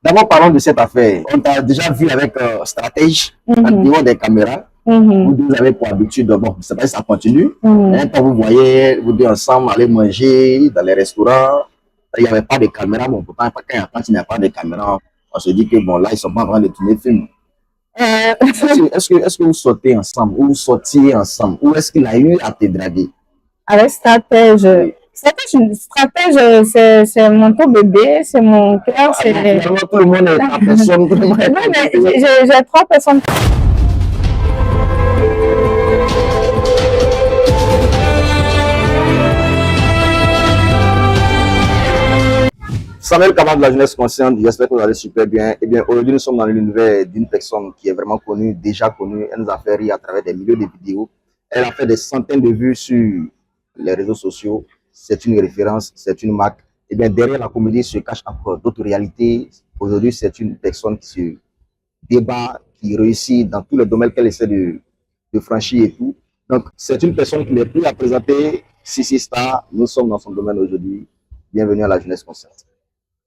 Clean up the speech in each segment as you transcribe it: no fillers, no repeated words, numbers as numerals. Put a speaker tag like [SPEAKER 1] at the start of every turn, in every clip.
[SPEAKER 1] D'abord, parlons de cette affaire. On t'a déjà vu avec Stratège, en dehors des caméras. Vous deux avez pour habitude, bon, c'est pas si ça continue. Quand vous voyez, vous deux ensemble aller manger dans les restaurants, il n'y avait pas de caméra. Bon, pourtant, quand il n'y a pas de caméra, on se dit que bon, là, ils sont pas en train de tourner le film. Est-ce que vous sortez ensemble, ou vous sortiez ensemble, ou est-ce qu'il a eu à te draguer?
[SPEAKER 2] Avec Stratège, Stratège, c'est mon tout bébé, c'est mon cœur, c'est...
[SPEAKER 1] Tout le monde est la personne.
[SPEAKER 2] J'ai 3 personnes.
[SPEAKER 1] Samuel Kamara de la jeunesse consciente, j'espère que vous allez super bien. Eh bien, aujourd'hui, nous sommes dans l'univers d'une personne qui est vraiment connue, déjà connue. Elle nous a fait rire à travers des milliers de vidéos. Elle a fait des centaines de vues sur les réseaux sociaux. C'est une référence, c'est une marque. Eh bien, derrière la comédie se cachent encore d'autres réalités. Aujourd'hui, c'est une personne qui se débat, qui réussit dans tous les domaines qu'elle essaie de franchir et tout. Donc, c'est une personne qui n'est plus à présenter. Sissi Star, nous sommes dans son domaine aujourd'hui. Bienvenue à la jeunesse consciente.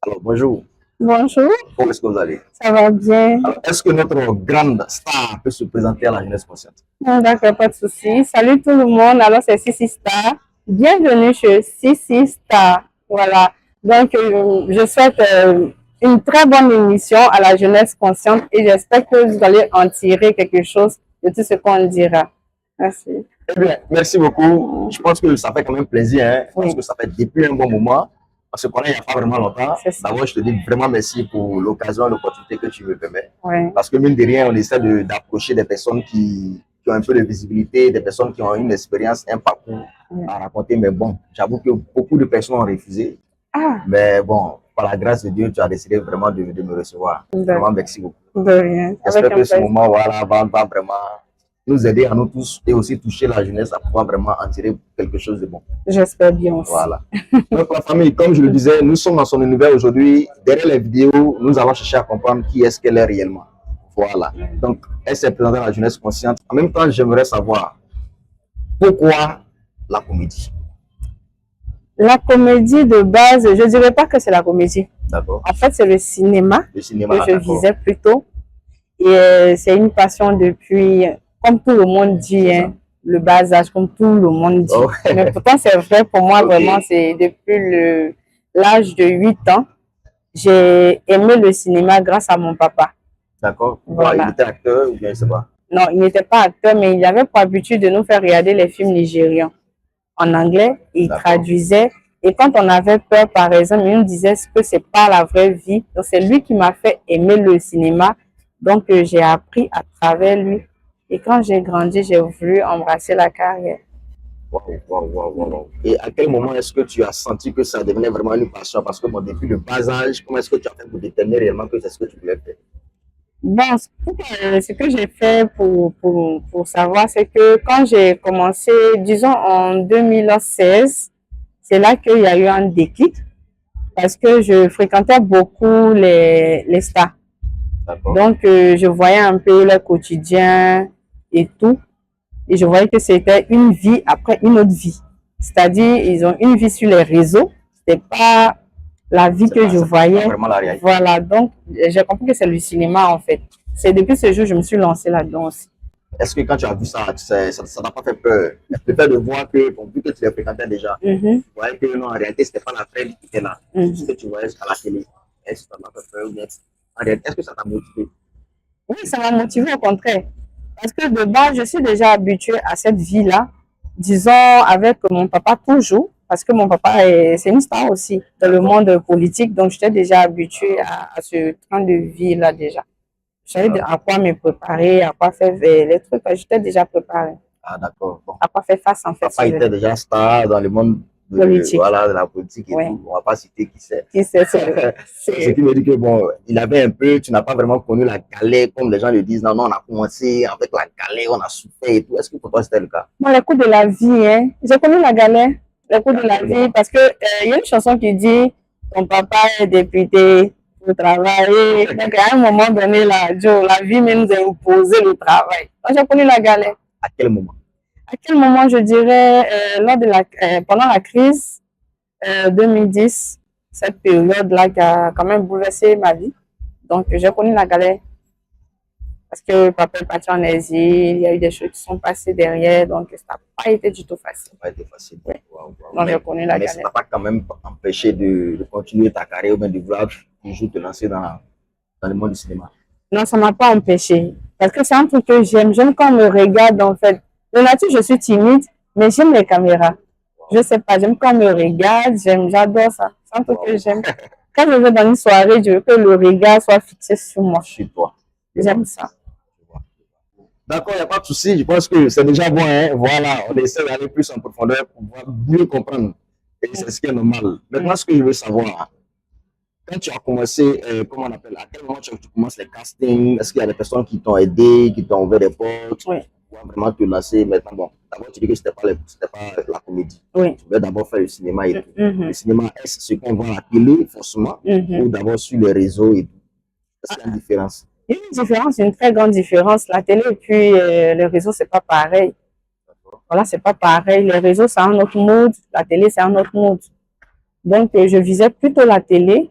[SPEAKER 1] Alors, bonjour.
[SPEAKER 2] Bonjour.
[SPEAKER 1] Comment est-ce que vous allez?
[SPEAKER 2] Ça va bien.
[SPEAKER 1] Est-ce que notre grande star peut se présenter à la jeunesse consciente?
[SPEAKER 2] D'accord, pas de souci. Salut tout le monde. Alors, c'est Sissi Star. Bienvenue chez Sissi Star. Voilà. Donc, je souhaite une très bonne émission à la jeunesse consciente et j'espère que vous allez en tirer quelque chose de tout ce qu'on dira. Merci.
[SPEAKER 1] Eh bien, merci beaucoup. Je pense que ça fait quand même plaisir, hein, parce que ça fait depuis un bon moment. On se connaît il n'y a pas vraiment longtemps. D'abord, je te dis vraiment merci pour l'occasion, l'opportunité que tu me permets. Parce que mine de rien, on essaie d'approcher des personnes qui ont un peu de visibilité, des personnes qui ont une expérience, un parcours à raconter. Mais bon, j'avoue que beaucoup de personnes ont refusé. Mais bon, par la grâce de Dieu, tu as décidé vraiment de me recevoir. Vraiment, merci beaucoup.
[SPEAKER 2] De rien.
[SPEAKER 1] J'espère que ce moment voilà, va vraiment nous aider à nous tous et aussi toucher la jeunesse à pouvoir vraiment en tirer quelque chose de bon.
[SPEAKER 2] J'espère bien aussi.
[SPEAKER 1] Voilà. Donc la famille, comme je le disais, nous sommes dans son univers aujourd'hui. Derrière les vidéos, nous allons chercher à comprendre qui est-ce qu'elle est réellement. Voilà. Donc, elle s'est présentée à la jeunesse consciente. En même temps, j'aimerais savoir pourquoi la comédie.
[SPEAKER 2] La comédie de base, je ne dirais pas que c'est la comédie.
[SPEAKER 1] D'accord.
[SPEAKER 2] En fait, c'est le cinéma que je visais plutôt. Et c'est une passion depuis, comme tout le monde dit, hein, le bas âge, comme tout le monde dit. Mais pourtant, c'est vrai pour moi, vraiment, c'est depuis l'âge de 8 ans, j'ai aimé le cinéma grâce à mon papa.
[SPEAKER 1] D'accord. Voilà. Il était acteur ou bien je sais pas?
[SPEAKER 2] Non, il n'était pas acteur, mais il avait pour habitude de nous faire regarder les films nigérians en anglais. Il traduisait. Et quand on avait peur, par exemple, il nous disait que c'est pas la vraie vie. Donc, c'est lui qui m'a fait aimer le cinéma. Donc, j'ai appris à travers lui. Et quand j'ai grandi, j'ai voulu embrasser la carrière.
[SPEAKER 1] Wow. Et à quel moment est-ce que tu as senti que ça devenait vraiment une passion? Parce que bon, depuis le bas âge, comment est-ce que tu as fait pour déterminer réellement que c'est ce que tu voulais faire?
[SPEAKER 2] Bon, ce que j'ai fait pour savoir, c'est que quand j'ai commencé, disons en 2016, c'est là qu'il y a eu un déclic. Parce que je fréquentais beaucoup les stars. Donc, je voyais un peu leur quotidien et tout. Et je voyais que c'était une vie après une autre vie. C'est-à-dire, ils ont une vie sur les réseaux. Ce n'était pas la vie que je voyais. Voilà, donc j'ai compris que c'est le cinéma en fait. C'est depuis ce jour que je me suis lancée là-dedans aussi.
[SPEAKER 1] Est-ce que quand tu as vu ça, ça t'a pas fait peur? Le fait de voir que, bon, vu que tu les fréquentais déjà, tu voyais que non, en réalité, ce n'était pas la vraie vie qui était là. Ce que tu voyais à la télé. Est-ce que ça t'a fait peur ou bien en réalité, est-ce que ça t'a motivé?
[SPEAKER 2] Oui, ça m'a motivé au contraire. Parce que de base, je suis déjà habituée à cette vie-là. Disons, avec mon papa toujours. Parce que mon papa, c'est une star aussi dans le monde politique. Donc, j'étais déjà habituée à ce train de vie-là déjà. Je savais à quoi me préparer, à quoi faire les trucs. J'étais déjà préparée.
[SPEAKER 1] Ah, d'accord. Bon.
[SPEAKER 2] À quoi faire face en fait.
[SPEAKER 1] Papa était déjà star dans le monde politique. Voilà, de la politique et tout. On ne va pas citer qui c'est.
[SPEAKER 2] Qui c'est.
[SPEAKER 1] Ce qui me dit que bon, il avait un peu, tu n'as pas vraiment connu la galère comme les gens le disent. Non, on a commencé avec la galère, on a souffert et tout. Est-ce que pour toi c'était le cas?
[SPEAKER 2] Bon, les coups de la vie, hein. J'ai connu la galère, les coups de la vie, parce que y a une chanson qui dit ton papa est député pour travailler. Donc à un moment donné, la vie nous a imposé le travail. Donc j'ai connu la galère.
[SPEAKER 1] À quel moment?
[SPEAKER 2] À quel moment, je dirais, pendant la crise 2010, cette période-là qui a quand même bouleversé ma vie. Donc, j'ai connu la galère. Parce que papa est parti en exil, il y a eu des choses qui sont passées derrière, donc ça n'a pas été du tout facile.
[SPEAKER 1] Ça n'a pas été facile.
[SPEAKER 2] Oui.
[SPEAKER 1] Wow.
[SPEAKER 2] Donc, j'ai connu la
[SPEAKER 1] Mais ça
[SPEAKER 2] galère.
[SPEAKER 1] t'a pas quand même empêché de continuer ta carrière ou bien de vouloir toujours te lancer dans le monde du cinéma?
[SPEAKER 2] Non, ça ne m'a pas empêché. Parce que c'est un truc que j'aime. J'aime quand on me regarde, en fait. De nature, je suis timide, mais j'aime les caméras. Je ne sais pas, j'aime quand on me regarde, j'adore ça. C'est un truc que j'aime. Quand je vais dans une soirée, je veux que le regard soit fixé sur moi.
[SPEAKER 1] Sur toi.
[SPEAKER 2] J'aime ça.
[SPEAKER 1] D'accord, il n'y a pas de souci. Je pense que c'est déjà bon. Hein? Voilà, on essaie d'aller plus en profondeur pour pouvoir mieux comprendre. Et c'est ce qui est normal. Maintenant, ce que je veux savoir, quand tu as commencé, comment on appelle, à quel moment tu commences les castings? Est-ce qu'il y a des personnes qui t'ont aidé, qui t'ont ouvert des portes
[SPEAKER 2] Oui.
[SPEAKER 1] pour vraiment te lancer? Maintenant, bon, d'abord, tu dis que ce n'était pas la comédie.
[SPEAKER 2] Oui.
[SPEAKER 1] Tu veux d'abord faire le cinéma et tout. Le cinéma, est-ce ce qu'on voit à la télé, forcément, ou d'abord sur les réseaux et tout? Est-ce qu'il y a une différence?
[SPEAKER 2] Il y a une différence, une très grande différence. La télé et puis les réseaux, c'est pas pareil. Voilà, c'est pas pareil. Les réseaux, c'est un autre mood. La télé, c'est un autre mood. Donc, je visais plutôt la télé.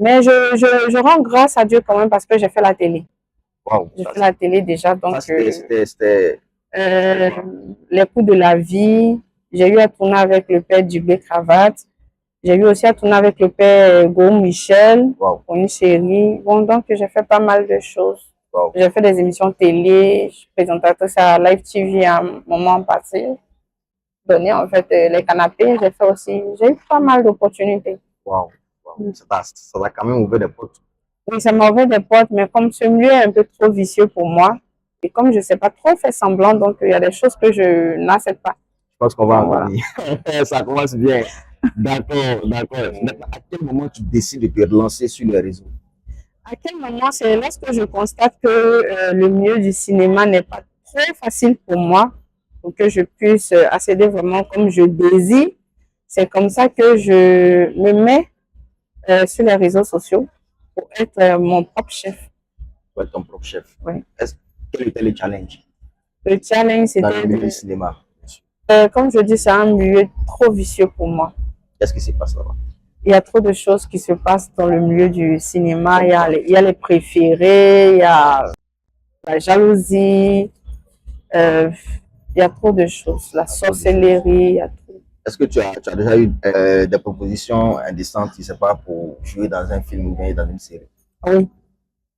[SPEAKER 2] Mais je rends grâce à Dieu quand même parce que j'ai fait la télé.
[SPEAKER 1] Wow,
[SPEAKER 2] J'ai fait la télé déjà. Donc,
[SPEAKER 1] c'était
[SPEAKER 2] les coups de la vie. J'ai eu à tourner avec le père Dubé Cravate. J'ai eu aussi à tourner avec le père Gaume Michel pour une série. Bon, donc j'ai fait pas mal de choses. J'ai fait des émissions télé, je suis présentatrice à Live TV à un moment passé. Donné en fait les canapés, j'ai fait aussi. J'ai eu pas mal d'opportunités.
[SPEAKER 1] Wow. Ça va quand même ouvert des portes.
[SPEAKER 2] Oui, ça m'a ouvert des portes, mais comme ce milieu est un peu trop vicieux pour moi, et comme je ne sais pas trop faire semblant, donc il y a des choses que je n'accepte pas.
[SPEAKER 1] Je pense qu'on va en venir. Ça commence bien. D'accord. Maintenant, à quel moment tu décides de te relancer sur les réseaux?
[SPEAKER 2] À quel moment? C'est lorsque je constate que le milieu du cinéma n'est pas trop facile pour moi, pour que je puisse accéder vraiment comme je désire. C'est comme ça que je me mets sur les réseaux sociaux pour être mon propre chef.
[SPEAKER 1] Pour être ton propre chef.
[SPEAKER 2] Oui.
[SPEAKER 1] Quel était le challenge?
[SPEAKER 2] Le challenge,
[SPEAKER 1] Dans le
[SPEAKER 2] c'était
[SPEAKER 1] milieu du cinéma.
[SPEAKER 2] comme je dis, c'est un milieu trop vicieux pour moi.
[SPEAKER 1] Qu'est-ce qui se passe là-bas?
[SPEAKER 2] Il y a trop de choses qui se passent dans le milieu du cinéma. Il y a les préférés, il y a la jalousie, il y a trop de choses. La sorcellerie, il y a tout.
[SPEAKER 1] Est-ce que tu as déjà eu des propositions indécentes, je ne sais pas, pour jouer dans un film ou bien dans une série?
[SPEAKER 2] Oui.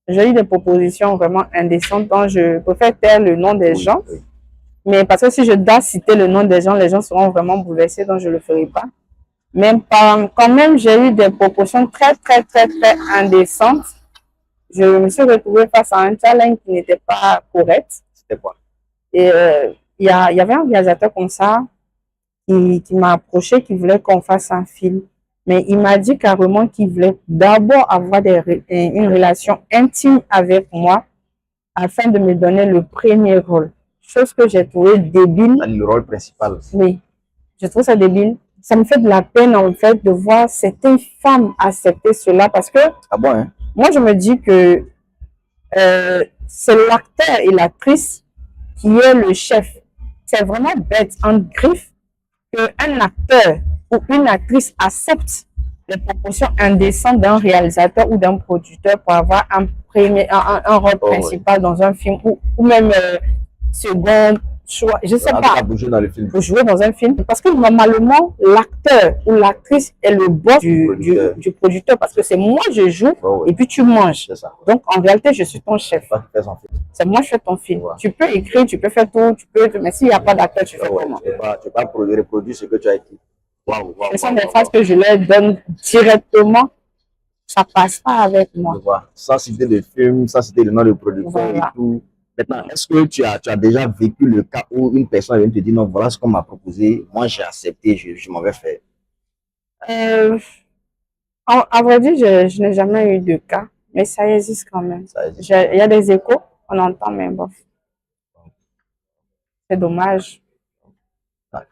[SPEAKER 2] J'ai eu des propositions vraiment indécentes dont je préfère taire le nom des gens. Oui. Mais parce que si je dois citer le nom des gens seront vraiment bouleversés, donc je ne le ferai pas. Même pas, quand même, j'ai eu des propositions très indécentes. Je me suis retrouvée face à un challenge qui n'était pas correct.
[SPEAKER 1] C'était quoi?
[SPEAKER 2] Et il y avait un réalisateur comme ça qui m'a approché, qui voulait qu'on fasse un film. Mais il m'a dit carrément qu'il voulait d'abord avoir une relation intime avec moi afin de me donner le premier rôle. Chose que j'ai trouvé débile.
[SPEAKER 1] Le rôle principal.
[SPEAKER 2] Oui, je trouve ça débile. Ça me fait de la peine en fait de voir certaines femmes accepter cela parce que moi je me dis que c'est l'acteur et l'actrice qui est le chef. C'est vraiment bête, en griffe, qu'un acteur ou une actrice accepte les propositions indécentes d'un réalisateur ou d'un producteur pour avoir un rôle principal dans un film ou même second choix, je ne sais pas,
[SPEAKER 1] pour jouer dans le film.
[SPEAKER 2] Pour jouer dans un film. Parce que normalement, l'acteur ou l'actrice est le boss du producteur parce que c'est moi je joue et puis tu manges. Donc en réalité, je suis ton chef. C'est moi je fais ton film. Tu peux écrire, tu peux faire tout, mais s'il n'y a pas d'acteur, tu fais comment?
[SPEAKER 1] Tu ne peux pas reproduire ce que tu as écrit.
[SPEAKER 2] Ce sont des phrases que je leur donne directement. Ça ne passe pas avec moi.
[SPEAKER 1] Sans citer le film, sans citer le nom de producteur et tout. Maintenant, est-ce que tu as déjà vécu le cas où une personne vient te dire non, voilà ce qu'on m'a proposé, moi j'ai accepté, je m'en vais faire?
[SPEAKER 2] À vrai dire, je n'ai jamais eu de cas, mais ça existe quand même. Il y a des échos, on entend, mais bon. C'est dommage.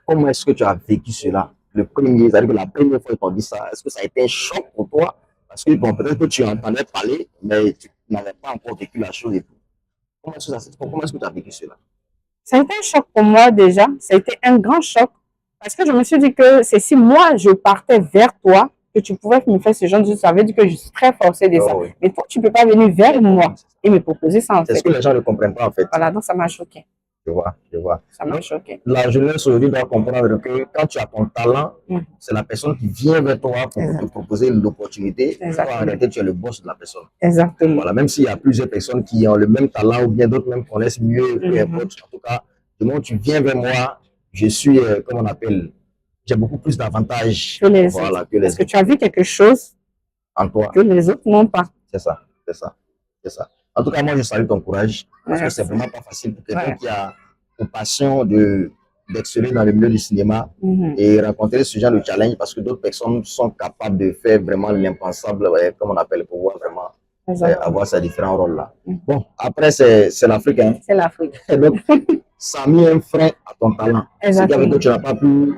[SPEAKER 1] Comment est-ce que tu as vécu cela? C'est-à-dire que la première fois qu'on dit ça, est-ce que ça a été un choc pour toi? Parce que bon, peut-être que tu entendais parler, mais tu n'avais pas encore vécu la chose et tout. Comment est-ce que tu as vécu cela?
[SPEAKER 2] Ça a été un choc pour moi déjà. Ça a été un grand choc. Parce que je me suis dit que c'est si moi je partais vers toi que tu pouvais me faire ce genre de choses, ça veut dire que je suis très forcée de ça.
[SPEAKER 1] Oui.
[SPEAKER 2] Mais toi, tu ne peux pas venir vers moi et me proposer ça, en
[SPEAKER 1] C'est
[SPEAKER 2] fait.
[SPEAKER 1] ce que les gens ne comprennent pas, en fait.
[SPEAKER 2] Voilà, donc ça m'a choqué.
[SPEAKER 1] Je vois.
[SPEAKER 2] Ça m'a choqué.
[SPEAKER 1] La jeunesse aujourd'hui doit comprendre que quand tu as ton talent,
[SPEAKER 2] Mm.
[SPEAKER 1] c'est la personne qui vient vers toi pour te proposer l'opportunité. Toi, en réalité, tu es le boss de la personne.
[SPEAKER 2] Exactement.
[SPEAKER 1] Voilà, même s'il y a plusieurs personnes qui ont le même talent ou bien d'autres même connaissent mieux, peu importe. En tout cas, du moment où tu viens vers moi, je suis, comme on appelle, j'ai beaucoup plus d'avantages
[SPEAKER 2] que les
[SPEAKER 1] voilà,
[SPEAKER 2] autres.
[SPEAKER 1] que les
[SPEAKER 2] Parce que
[SPEAKER 1] autres.
[SPEAKER 2] tu as vu quelque chose
[SPEAKER 1] En toi.
[SPEAKER 2] que les autres n'ont pas.
[SPEAKER 1] C'est ça, c'est ça, c'est ça. En tout cas, moi, je salue ton courage parce que
[SPEAKER 2] Merci.
[SPEAKER 1] c'est vraiment pas facile pour quelqu'un qui a une passion d'exceller dans le milieu du cinéma et rencontrer ce genre de challenge parce que d'autres personnes sont capables de faire vraiment l'impensable, comme on appelle, pour pouvoir vraiment avoir ces différents rôles-là. Bon, après, c'est l'Afrique. Hein.
[SPEAKER 2] C'est l'Afrique.
[SPEAKER 1] Donc, ça a mis un frein à ton talent. C'est qu'avec que tu n'as pas pu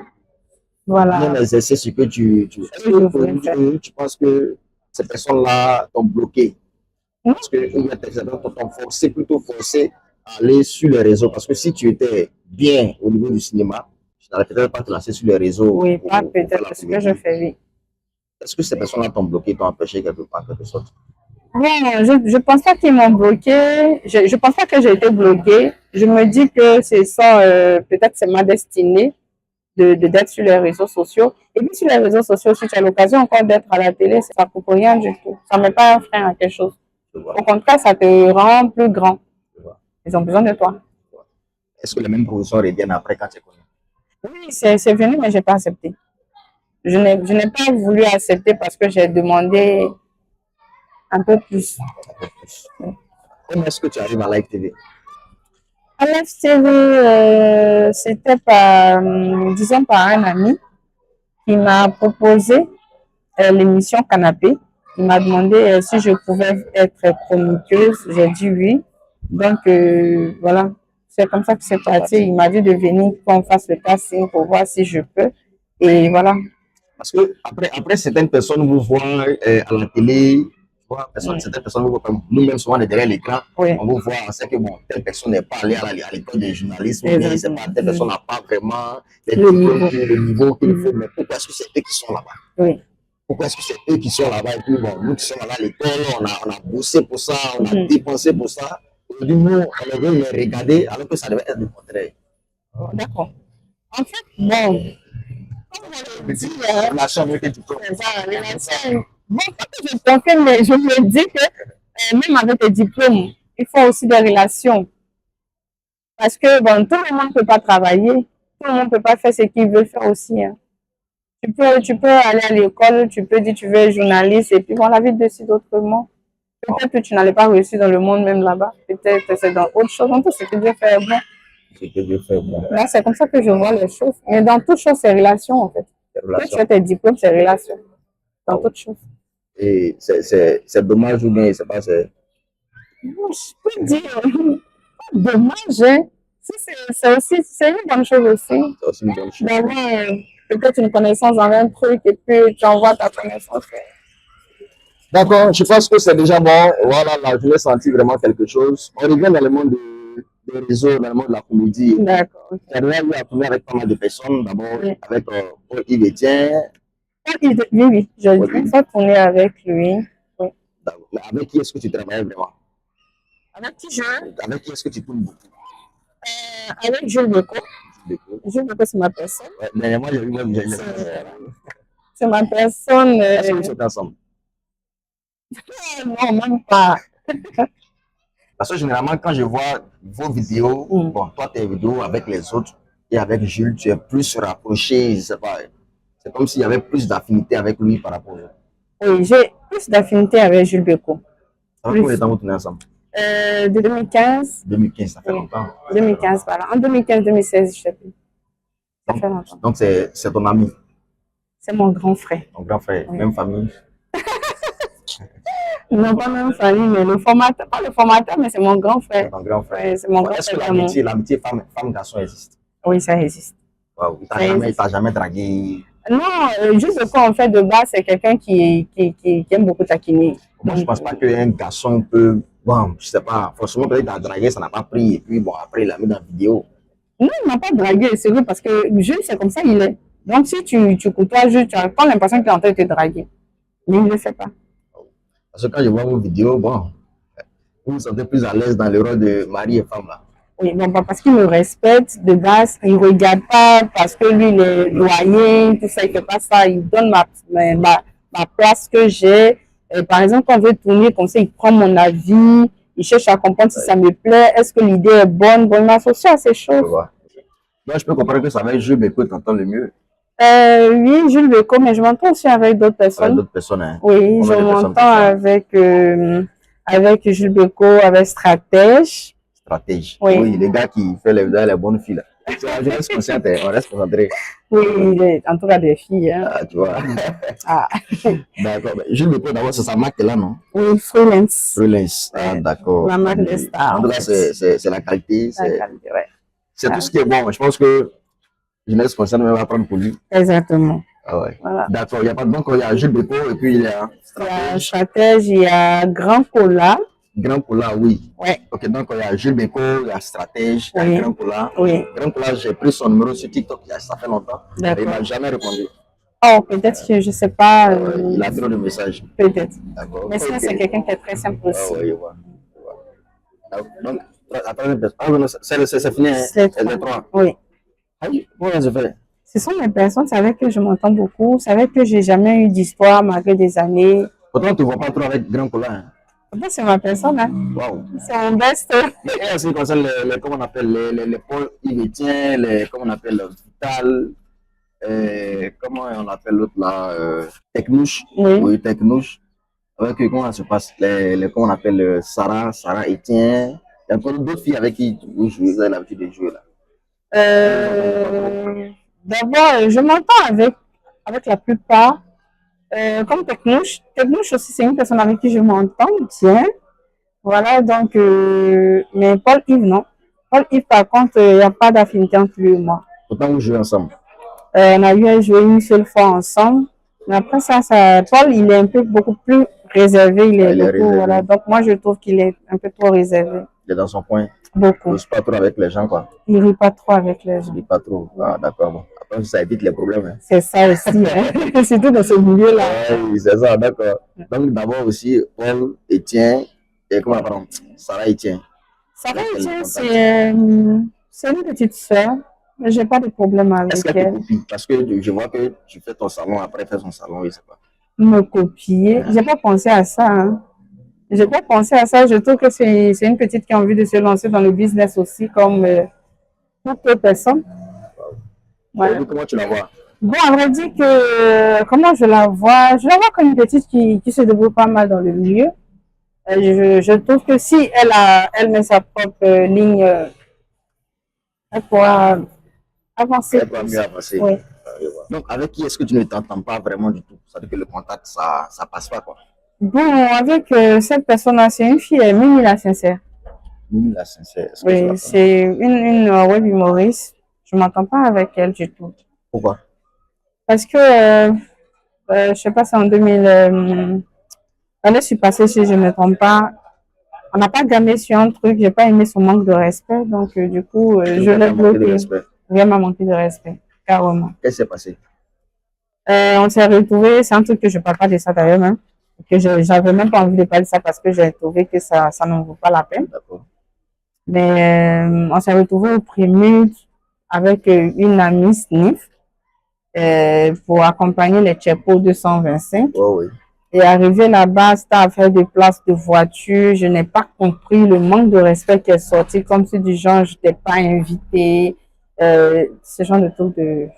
[SPEAKER 1] bien exercer ce que tu tu penses que ces personnes-là t'ont bloqué? Parce que t'ont forcé, plutôt forcé à aller sur les réseaux. Parce que si tu étais bien au niveau du cinéma, tu n'allais peut-être pas te lancer sur les réseaux.
[SPEAKER 2] Oui, pas peut-être ce que je fais, oui.
[SPEAKER 1] Est-ce que ces personnes-là t'ont bloqué, t'ont empêché quelque part, quelque sorte?
[SPEAKER 2] Bon, je pense pas qu'ils m'ont bloqué. Je pense pas que j'ai été bloquée. Je me dis que c'est ça, peut-être c'est ma destinée d'être sur les réseaux sociaux. Et puis sur les réseaux sociaux, si tu as l'occasion encore d'être à la télé, ça ne coûte rien du tout. Ça ne met pas un frein à quelque chose. Au contraire, ça te rend plus grand. Ils ont besoin de toi.
[SPEAKER 1] Est-ce que les mêmes professeurs reviennent après quand tu es connu?
[SPEAKER 2] Oui, c'est venu, mais je n'ai pas accepté. Je n'ai pas voulu accepter parce que j'ai demandé un peu plus.
[SPEAKER 1] Comment est-ce que tu arrives à Live TV?
[SPEAKER 2] À Live TV, c'était par, disons, par un ami qui m'a proposé l'émission Canapé. Il m'a demandé si je pouvais être chroniqueuse. J'ai dit oui. Donc, voilà, c'est comme ça que c'est parti. Il m'a dit de venir qu'on fasse le casting pour voir si je peux. Et voilà.
[SPEAKER 1] Parce que après certaines personnes vous voient à la télé, certaines personnes vous voient comme nous-mêmes souvent derrière l'écran, on vous voit, on sait que bon, telle personne n'est pas allée à l'école de journalisme, mais c'est pas, telle personne n'a pas vraiment le niveau qu'il faut. Mais pourquoi est-ce que c'est eux qui sont là-bas?
[SPEAKER 2] Oui.
[SPEAKER 1] Pourquoi est-ce que c'est eux qui sont là-bas? Et puis bon, nous qui sommes là à l'école, on a bossé pour ça, on a dépensé pour ça. Aujourd'hui, nous, on veut les regarder alors que ça devait être le contraire.
[SPEAKER 2] D'accord. En fait, bon, comme on le dit,
[SPEAKER 1] relation avec les diplômes.
[SPEAKER 2] Bon, quand je confirme, mais je me dis que même avec les diplômes, il faut aussi des relations. Parce que bon, tout le monde ne peut pas travailler, tout le monde ne peut pas faire ce qu'il veut faire aussi. Hein. Tu peux aller à l'école, tu peux dire tu veux être journaliste et puis bon, la vie décide autrement. Peut-être que tu n'allais pas réussir dans le monde même là-bas. Peut-être que c'est dans autre chose. En tout ce que Dieu fait bon.
[SPEAKER 1] Ce que Dieu fait bon.
[SPEAKER 2] Là, c'est comme ça que je vois les choses. Mais dans toute chose, c'est relation en fait. Quand tu as tes diplômes, c'est relation. Dans toute chose.
[SPEAKER 1] Et c'est dommage ou bien c'est pas c'est.
[SPEAKER 2] Je peux dire dommage, hein. C'est aussi c'est une bonne chose aussi.
[SPEAKER 1] C'est aussi une bonne chose.
[SPEAKER 2] D'avoir peut-être une connaissance dans un truc et puis tu envoies ta connaissance.
[SPEAKER 1] D'accord, je pense que c'est déjà bon. Voilà, là, je l'ai senti vraiment quelque chose. On revient dans le monde des réseaux, dans le monde de la comédie.
[SPEAKER 2] D'accord.
[SPEAKER 1] J'ai déjà eu à tourner avec pas mal de personnes. D'abord, avec Paul-Yves Etienne.
[SPEAKER 2] Oui, j'ai une fois tourné avec lui. Oui.
[SPEAKER 1] Mais avec qui est-ce que tu travailles vraiment?
[SPEAKER 2] Avec qui je?
[SPEAKER 1] Avec qui est-ce que tu tournes beaucoup?
[SPEAKER 2] Avec Jules Beko. Jules Beko, c'est ma personne.
[SPEAKER 1] Ouais, mais moi, j'ai vu même.
[SPEAKER 2] C'est ma personne.
[SPEAKER 1] Est-ce que vous êtes ensemble?
[SPEAKER 2] Non, même pas.
[SPEAKER 1] Parce que généralement, quand je vois vos vidéos, bon, toi, tes vidéos avec les autres et avec Jules, tu es plus rapproché, je sais pas. C'est comme s'il y avait plus d'affinité avec lui par rapport à eux.
[SPEAKER 2] Oui, j'ai plus d'affinité avec Jules Beko.
[SPEAKER 1] Combien de temps vous tournez ensemble?
[SPEAKER 2] De 2015.
[SPEAKER 1] 2015, ça fait longtemps.
[SPEAKER 2] 2015, voilà. En 2015-2016, je sais plus. Ça fait longtemps.
[SPEAKER 1] Donc, c'est ton ami?
[SPEAKER 2] C'est mon grand frère.
[SPEAKER 1] Ton grand frère, même famille?
[SPEAKER 2] Non, pas même famille, mais le formateur, pas le formateur, mais c'est mon grand frère.
[SPEAKER 1] Ton grand frère.
[SPEAKER 2] Ouais, c'est mon grand frère.
[SPEAKER 1] Est-ce que l'amitié femme-garçon existe?
[SPEAKER 2] Oui, ça existe.
[SPEAKER 1] Wow. Il t'a jamais dragué?
[SPEAKER 2] Non, juste quoi, en fait, de base, c'est quelqu'un qui aime beaucoup taquiner.
[SPEAKER 1] Moi, je ne pense pas qu'un garçon peut, bon, je sais pas, forcément, peut-être qu'il dragué, ça n'a pas pris, et puis bon, après, il l'a mis dans la vidéo.
[SPEAKER 2] Non, il ne m'a pas dragué, c'est vrai, parce que Jules, c'est comme ça, il est. Donc, si tu côtoies Jules, tu as pas l'impression qu'il est en train de te draguer. Mais il ne le fait pas.
[SPEAKER 1] Parce que quand je vois vos vidéos, bon, vous vous sentez plus à l'aise dans le rôle de mari et femme là.
[SPEAKER 2] Oui, non, pas parce qu'il me respecte de base, il ne regarde pas parce que lui, il est loyer, tout ça, il ne fait pas ça, il donne ma place que j'ai. Par exemple, quand on veut tourner comme ça, il prend mon avis, il cherche à comprendre si ça me plaît, est-ce que l'idée est bonne, bon, il m'associe à ces
[SPEAKER 1] Je
[SPEAKER 2] choses.
[SPEAKER 1] vois. Donc, je peux comprendre que ça va être Jules Beko qui t'entend le mieux.
[SPEAKER 2] Oui, Jules Beko, mais je m'entends aussi avec d'autres
[SPEAKER 1] Avec
[SPEAKER 2] personnes.
[SPEAKER 1] d'autres personnes. Hein.
[SPEAKER 2] Oui, je
[SPEAKER 1] Combien de personnes
[SPEAKER 2] m'entends
[SPEAKER 1] comme ça?
[SPEAKER 2] avec Jules Beko, avec Stratège.
[SPEAKER 1] Stratège.
[SPEAKER 2] Oui.
[SPEAKER 1] Oui, les gars qui font les bonnes filles là. C'est la jeunesse consciente, hein, on reste concentré.
[SPEAKER 2] Oui, en tout cas des filles. Hein.
[SPEAKER 1] Ah, tu vois.
[SPEAKER 2] Ah.
[SPEAKER 1] D'accord. Jules Beko, d'abord, c'est sa marque là, non?
[SPEAKER 2] Oui, freelance.
[SPEAKER 1] Freelance. Ah, d'accord.
[SPEAKER 2] La marque des stars.
[SPEAKER 1] En tout cas, c'est la qualité. C'est tout ce qui est bon. Je pense que jeunesse consciente même va prendre pour lui.
[SPEAKER 2] Exactement.
[SPEAKER 1] Ah ouais.
[SPEAKER 2] Voilà.
[SPEAKER 1] D'accord. Il y a pas de bon. Il y a Jules Beko et puis il y a
[SPEAKER 2] Stratège, il y a Grand Cola.
[SPEAKER 1] Grand Cola, oui.
[SPEAKER 2] Ouais.
[SPEAKER 1] Ok, donc il y a Jules Beko, il y a Stratège, il y a Grand Cola.
[SPEAKER 2] Oui.
[SPEAKER 1] Grand Cola, j'ai pris son numéro sur TikTok, ça fait longtemps. Mais il m'a jamais répondu.
[SPEAKER 2] Oh, peut-être que je sais pas.
[SPEAKER 1] Il a trop de messages.
[SPEAKER 2] Peut-être.
[SPEAKER 1] D'accord.
[SPEAKER 2] Mais sinon, c'est quelqu'un qui est très simple aussi.
[SPEAKER 1] Ah oui, je vois. Donc, attends, c'est fini. C'est les trois.
[SPEAKER 2] Oui.
[SPEAKER 1] Ah oui, comment ça fait?
[SPEAKER 2] Ce sont les personnes, c'est avec que je m'entends beaucoup. C'est avec que j'ai jamais eu d'histoire malgré des années.
[SPEAKER 1] Pourtant, tu ne vois pas trop avec Grand Cola. Hein.
[SPEAKER 2] C'est ma personne, hein.
[SPEAKER 1] Wow.
[SPEAKER 2] C'est mon best.
[SPEAKER 1] Mais en ce qui concerne comment on appelle, les pôles Yvetien, comment on appelle, Vital, comment on appelle l'autre là, Technouche. Oui, Technouche. Avec comment ça se passe, comment on appelle, Sarah Etienne. Il y a encore d'autres filles avec qui vous avez l'habitude de jouer là.
[SPEAKER 2] D'abord, je m'entends avec la plupart. Comme Technouche. Technouche aussi, c'est une personne avec qui je m'entends bien. Voilà, donc, mais Paul-Yves, non. Paul-Yves, par contre, il n'y a pas d'affinité entre lui et moi.
[SPEAKER 1] Pourtant, vous jouez ensemble.
[SPEAKER 2] On a eu à jouer une seule fois ensemble. Mais après ça, Paul, il est beaucoup plus réservé. Il est beaucoup, réservé. Voilà. Donc, moi, je trouve qu'il est un peu trop réservé.
[SPEAKER 1] Il est dans son coin.
[SPEAKER 2] Beaucoup.
[SPEAKER 1] Il ne rit pas trop avec les gens, quoi.
[SPEAKER 2] Il ne rit pas trop avec les gens.
[SPEAKER 1] Il ne rit pas trop. Ah, d'accord. Bon. Après, ça évite les problèmes. Hein.
[SPEAKER 2] C'est ça aussi. Hein. Surtout dans ce milieu-là.
[SPEAKER 1] Oui, c'est ça, d'accord. Donc, d'abord aussi, Paul, Etienne, et comment on Sarah Etienne.
[SPEAKER 2] Sarah Etienne, c'est une petite soeur. Mais je n'ai pas de problème avec elle.
[SPEAKER 1] Est-ce qu'elle te copie? Parce que je vois que tu fais ton salon, après faire son salon, je ne sais pas.
[SPEAKER 2] Me copier? Je n'ai pas pensé à ça. Hein. Je n'ai pas pensé à ça. Je trouve que c'est une petite qui a envie de se lancer dans le business aussi, comme toute personne.
[SPEAKER 1] Ouais. Comment tu la vois?
[SPEAKER 2] Bon, à vrai dire que comment je la vois comme une petite qui se débrouille pas mal dans le milieu. Je trouve que si elle met sa propre ligne, elle pourra avancer.
[SPEAKER 1] Elle pourra mieux avancer.
[SPEAKER 2] Oui.
[SPEAKER 1] Donc, avec qui est-ce que tu ne t'entends pas vraiment du tout? Ça veut dire que le contact, ça passe pas, quoi.
[SPEAKER 2] Bon, avec cette personne-là, c'est une fille, Mimi la Sincère.
[SPEAKER 1] Mimi la Sincère.
[SPEAKER 2] Oui, c'est une web humoriste. Je ne m'entends pas avec elle du tout.
[SPEAKER 1] Pourquoi?
[SPEAKER 2] Parce que, je ne sais pas, c'est en 2000. L'année suis passée, si je ne me trompe pas. On n'a pas gamé sur un truc, j'ai pas aimé son manque de respect, donc du coup, je l'ai bloqué. Rien m'a manqué de respect, carrément.
[SPEAKER 1] Qu'est-ce qui s'est passé?
[SPEAKER 2] On s'est retrouvés, c'est un truc que je ne parle pas de ça d'ailleurs même, que j'avais même pas envie de parler de ça parce que j'ai trouvé que ça n'en vaut pas la peine. Mais on s'est retrouvés au premier avec une amie SNIF pour accompagner les Tchepo 225.
[SPEAKER 1] Oh oui.
[SPEAKER 2] Et arrivé là-bas, c'était à faire des places de voiture. Je n'ai pas compris le manque de respect qui est sorti, comme si du genre, je n'étais pas invitée. Ce genre de truc de...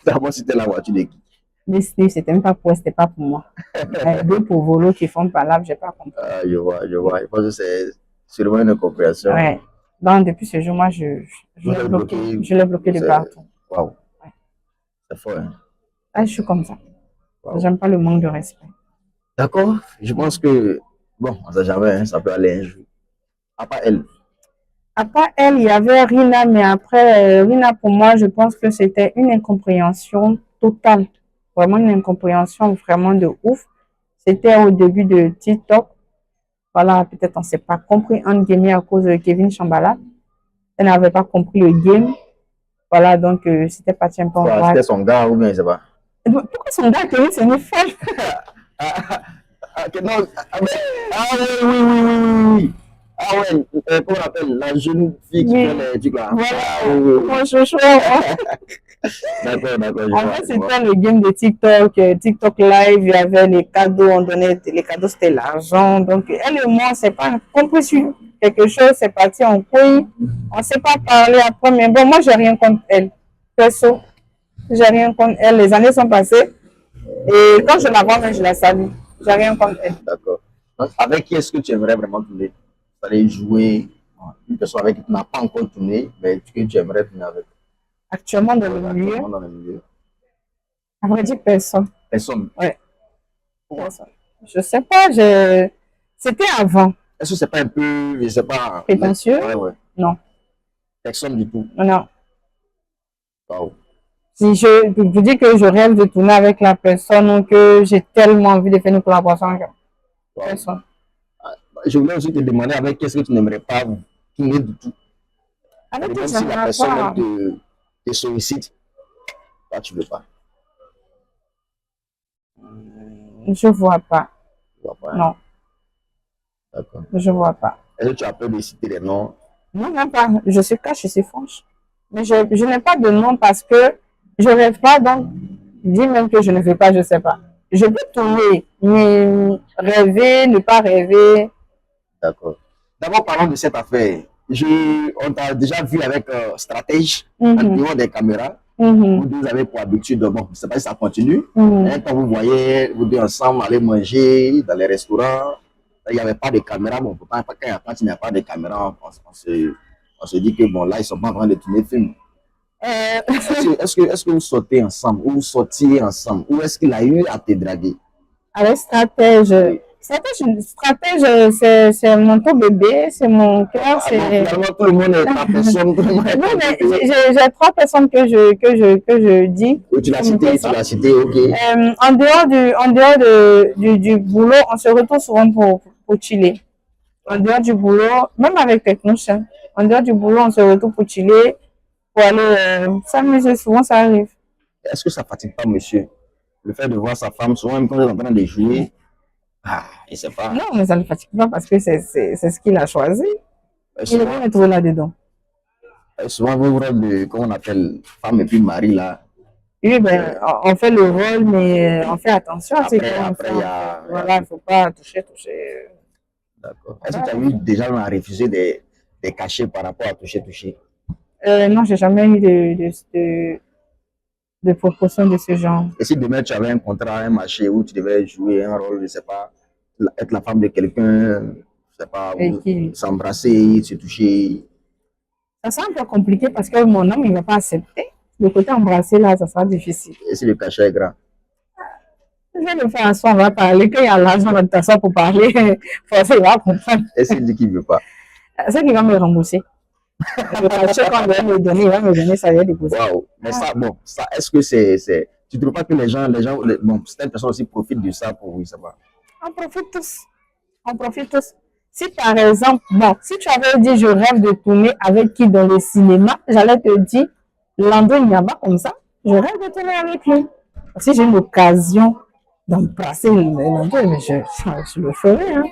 [SPEAKER 1] D'abord, c'était la voiture de qui?
[SPEAKER 2] Mais c'était même pas pour, c'était pas pour moi. Deux pour volo qui font pas là, j'ai pas compris.
[SPEAKER 1] Ah, je vois. Je pense que c'est sûrement une compréhension.
[SPEAKER 2] Ouais. Donc, depuis ce jour, moi, je l'ai bloqué. Je l'ai bloqué de partout.
[SPEAKER 1] Waouh. Ouais. C'est fort, hein?
[SPEAKER 2] Ah, je suis comme ça. Wow. J'aime pas le manque de respect.
[SPEAKER 1] D'accord. Je pense que, bon, on ne sait jamais, hein, ça peut aller un jour. À part elle.
[SPEAKER 2] À part elle, il y avait Rina, mais après, Rina, pour moi, je pense que c'était une incompréhension totale. Vraiment une incompréhension vraiment de ouf. C'était au début de TikTok. Voilà, peut-être on ne s'est pas compris, entre guillemets, à cause de Kevin Chambala. Elle n'avait pas compris le game. Voilà, donc c'était parti un peu en
[SPEAKER 1] Voilà,
[SPEAKER 2] vrac.
[SPEAKER 1] c'était son gars ou bien, je sais pas.
[SPEAKER 2] Pourquoi son gars a tenu ses femme?
[SPEAKER 1] Ok, non, oui, oui, oui, oui, oui. Ah ouais, comment on appelle la jeune fille qui
[SPEAKER 2] Oui.
[SPEAKER 1] fait les trucs là.
[SPEAKER 2] Voilà,
[SPEAKER 1] Ah, oui, oui, oui.
[SPEAKER 2] mon chouchou.
[SPEAKER 1] D'accord, d'accord, je
[SPEAKER 2] En
[SPEAKER 1] vois,
[SPEAKER 2] fait,
[SPEAKER 1] je vois.
[SPEAKER 2] c'était le game de TikTok, TikTok Live, il y avait les cadeaux, on donnait, les cadeaux c'était l'argent. Donc, elle et moi, c'est pas compris sur quelque chose, c'est parti en couille. On s'est pas parlé après, mais bon, moi, j'ai rien contre elle. Perso, j'ai rien contre elle. Les années sont passées et quand je la vois, même, je la salue. J'ai rien contre elle.
[SPEAKER 1] D'accord. Donc, avec qui est-ce que tu aimerais vraiment tourner? Tu allais jouer une personne avec qui tu n'as pas encore tourné, mais que tu aimerais tourner avec.
[SPEAKER 2] Actuellement, dans le milieu,
[SPEAKER 1] Actuellement dans le milieu.
[SPEAKER 2] à vrai dire, personne.
[SPEAKER 1] Personne.
[SPEAKER 2] Ouais.
[SPEAKER 1] Pourquoi?
[SPEAKER 2] Personne. Je sais pas, c'était avant.
[SPEAKER 1] Est-ce que c'est pas un peu, je sais pas.
[SPEAKER 2] Prétentieux?
[SPEAKER 1] Ouais, ouais.
[SPEAKER 2] Non.
[SPEAKER 1] Personne du tout.
[SPEAKER 2] Non.
[SPEAKER 1] Wow.
[SPEAKER 2] Si je vous dis que je rêve de tourner avec la personne ou que j'ai tellement envie de faire une collaboration avec
[SPEAKER 1] Wow.
[SPEAKER 2] personne.
[SPEAKER 1] Je voulais aussi te demander avec qu'est-ce que tu n'aimerais pas tourner du tout.
[SPEAKER 2] Avec qui
[SPEAKER 1] Même si la
[SPEAKER 2] j'aimerais
[SPEAKER 1] personne
[SPEAKER 2] pas.
[SPEAKER 1] te sollicite, toi tu veux pas.
[SPEAKER 2] Je vois pas.
[SPEAKER 1] Tu vois pas, hein?
[SPEAKER 2] Non,
[SPEAKER 1] D'accord.
[SPEAKER 2] je vois pas.
[SPEAKER 1] Est-ce que tu as peur de citer les noms?
[SPEAKER 2] Non, même pas. Je suis cash, je suis franche. Mais je n'ai pas de nom parce que je rêve pas, donc dis même que je ne veux pas, je sais pas. Je peux tourner, mais rêver, ne pas rêver.
[SPEAKER 1] D'accord. D'abord, parlons de cette affaire. On t'a déjà vu avec Stratège, en dehors des caméras. Vous deux avez pour habitude, bon, je ne sais pas si ça continue. Hein, quand vous voyez, vous deux ensemble aller manger dans les restaurants, il n'y avait pas de caméra. Bon, pourtant, quand il n'y a pas de caméra, on se dit que bon, là, ils ne sont pas en train de tourner le film. Est-ce que vous sortez ensemble, ou vous sortiez ensemble, ou est-ce qu'il a eu à te draguer?
[SPEAKER 2] Avec Stratège. Stratège, c'est mon tout bébé, c'est mon cœur.
[SPEAKER 1] Finalement, tout le monde est ta personne.
[SPEAKER 2] Non, mais j'ai trois personnes que je dis.
[SPEAKER 1] Oui, tu l'as cité, ok.
[SPEAKER 2] En dehors du boulot, on se retrouve souvent pour chiller. En dehors du boulot, même avec Technouche, en dehors du boulot, on se retrouve pour chiller, pour aller s'amuser. Souvent, ça arrive.
[SPEAKER 1] Est-ce que ça fatigue pas, monsieur? Le fait de voir sa femme, souvent, même quand elle est en train de jouer, il sait pas.
[SPEAKER 2] Non, mais ça ne le fatigue pas parce que c'est ce qu'il a choisi. Il est bien trouvé là-dedans.
[SPEAKER 1] Souvent, vous rôle de, comment on appelle, femme et puis mari, là.
[SPEAKER 2] Oui, ben, on fait le rôle, mais on fait attention.
[SPEAKER 1] Après, il y a...
[SPEAKER 2] Voilà, il ne faut pas toucher.
[SPEAKER 1] D'accord. Est-ce que tu as eu déjà à refuser des cachets par rapport à toucher?
[SPEAKER 2] Non, j'ai jamais eu de proposition de ce genre.
[SPEAKER 1] Et si demain tu avais un contrat, un marché où tu devais jouer un rôle, je ne sais pas, être la femme de quelqu'un, je ne sais pas, s'embrasser, se toucher?
[SPEAKER 2] Ça sera un peu compliqué parce que mon homme, il ne va pas accepter. Le côté embrasser, là, ça sera difficile.
[SPEAKER 1] Et si le cachet est grand?
[SPEAKER 2] Je vais le faire à soi, on va parler. Quand il y a l'argent, on va t'asseoir pour parler. Forcément, il va comprendre.
[SPEAKER 1] Et s'il dit qu'il ne veut pas?
[SPEAKER 2] C'est qu'il va me rembourser. Le cachet qu'on va me donner, il va me donner, ça va déposer.
[SPEAKER 1] Waouh! Mais ça, bon, ça, est-ce que c'est. Tu ne trouves pas que les gens, bon, certaines personnes aussi profitent de ça pour, oui, ça va?
[SPEAKER 2] On profite tous. On profite tous. Si par exemple, bon, si tu avais dit je rêve de tourner avec qui dans le cinéma, j'allais te dire Landry Niaba comme ça, je rêve de tourner avec lui. Si j'ai une occasion d'embrasser Landry, mais je le ferai. Hein.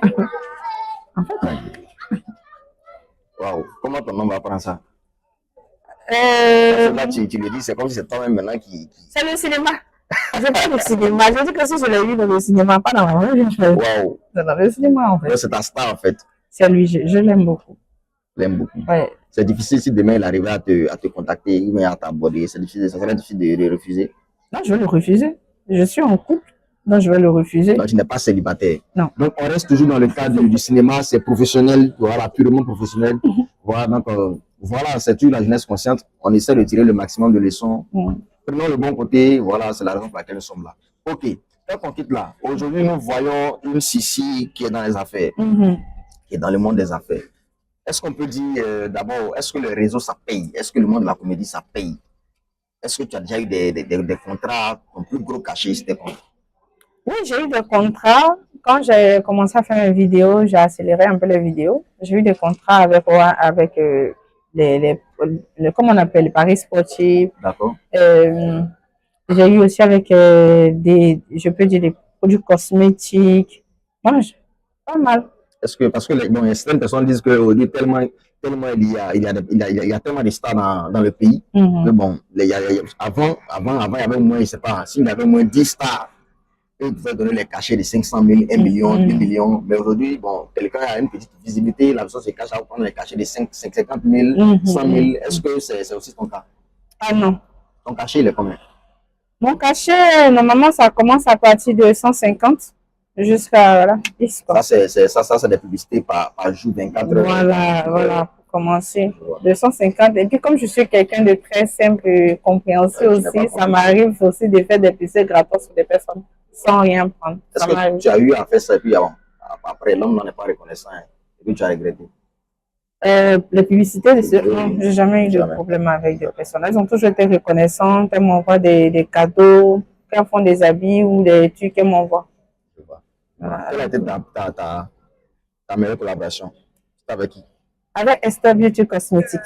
[SPEAKER 2] En fait,
[SPEAKER 1] waouh, comment ton homme va prendre ça? Là, tu le dis, c'est comme si c'est toi-même maintenant qui.
[SPEAKER 2] C'est le cinéma. Je parle du cinéma. Je dis que si je l'ai vu dans le cinéma, pas dans la vraie vie.
[SPEAKER 1] Waouh!
[SPEAKER 2] C'est dans le cinéma, en fait.
[SPEAKER 1] C'est ta star, en fait.
[SPEAKER 2] C'est lui, je l'aime beaucoup.
[SPEAKER 1] Je l'aime beaucoup.
[SPEAKER 2] Ouais.
[SPEAKER 1] C'est difficile si demain il arrivait à te contacter ou à t'aborder. C'est difficile, ça serait difficile de refuser.
[SPEAKER 2] Non, je vais le refuser. Je suis en couple, donc je vais le refuser.
[SPEAKER 1] Donc tu n'es pas célibataire.
[SPEAKER 2] Non.
[SPEAKER 1] Donc on reste toujours dans le cadre du cinéma, c'est professionnel, voilà, purement professionnel. Voilà, donc voilà, c'est toujours la jeunesse consciente. On essaie de tirer le maximum de leçons. Prenons le bon côté, voilà, c'est la raison pour laquelle nous sommes là. Ok, quand on quitte là, aujourd'hui nous voyons une Sissi qui est dans les affaires, qui est dans le monde des affaires. Est-ce qu'on peut dire d'abord, est-ce que le réseau ça paye? Est-ce que le monde de la comédie ça paye? Est-ce que tu as déjà eu des contrats, ton plus gros cachet, c'était quoi?
[SPEAKER 2] Oui, j'ai eu des contrats. Quand j'ai commencé à faire mes vidéos, j'ai accéléré un peu les vidéos. J'ai eu des contrats avec comment on appelle, les paris sportifs.
[SPEAKER 1] D'accord.
[SPEAKER 2] J'ai eu aussi avec je peux dire, des produits cosmétiques. Moi, pas mal.
[SPEAKER 1] Est-ce que, parce que bon, certaines personnes disent qu'aujourd'hui, tellement il y a tellement de stars dans le pays, que bon, avant, il y avait moins, je sais pas, s'il y avait moins 10 stars, ils pouvaient donner les cachets de 500 000, 1 million, 2 millions. Mais aujourd'hui, bon, quelqu'un a une petite visibilité, la personne se cache à prendre les cachets de 50 000, 100 000. Est-ce que c'est aussi ton cas?
[SPEAKER 2] Ah non.
[SPEAKER 1] Ton cachet, il est combien?
[SPEAKER 2] Mon cachet, normalement, ça commence à partir de 150 jusqu'à, voilà, 10.
[SPEAKER 1] Ça, c'est des publicités par jour, 24 heures.
[SPEAKER 2] Voilà, pour commencer. 250. Et puis, comme je suis quelqu'un de très simple et compréhensible aussi, ça m'arrive aussi de faire des publicités gratuites sur des personnes sans rien prendre.
[SPEAKER 1] Est-ce que tu as eu à faire ça et puis après, l'homme n'en est pas reconnaissant et puis tu as regretté?
[SPEAKER 2] Les publicités, non, j'ai jamais eu de problème avec des personnes. Elles ont toujours été reconnaissantes. Elles m'envoient des cadeaux, elles font des habits ou des trucs qu'elles m'envoient.
[SPEAKER 1] Quelle a été ta meilleure collaboration? C'était avec qui?
[SPEAKER 2] Avec Esther Beauty Cosmétique.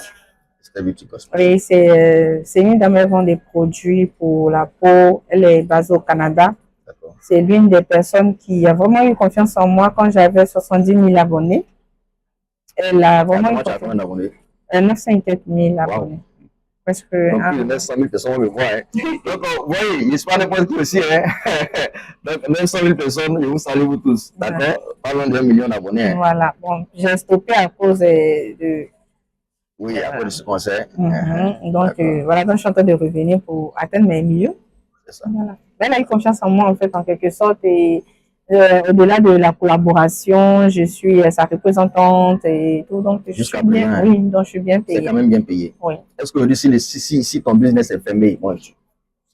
[SPEAKER 1] Esther Beauty Cosmétique.
[SPEAKER 2] Oui, c'est une dame qui vend des produits pour la peau. Elle est basée au Canada. C'est l'une des personnes qui a vraiment eu confiance en moi quand j'avais 70 000 abonnés. Elle a vraiment eu confiance. 904 000 abonnés. Parce que,
[SPEAKER 1] donc, plus de 900 000 personnes me voient. Donc, oui, j'espère n'importe qui aussi. Donc, 900 000 personnes, je vous salue vous tous. D'accord? Pas loin d'1 million d'abonnés.
[SPEAKER 2] Voilà. Bon, j'ai stoppé à cause de.
[SPEAKER 1] Oui, à cause de ce concert.
[SPEAKER 2] Donc, voilà, donc je suis en train de revenir pour atteindre mes milieux.
[SPEAKER 1] C'est ça.
[SPEAKER 2] Voilà. Elle a eu confiance en moi, en fait, en quelque sorte. Et au-delà de la collaboration, je suis sa représentante et tout. Donc, je suis bien, oui, donc je suis bien payée.
[SPEAKER 1] C'est quand même bien payé.
[SPEAKER 2] Oui.
[SPEAKER 1] Est-ce que si ton business est fermé, bon,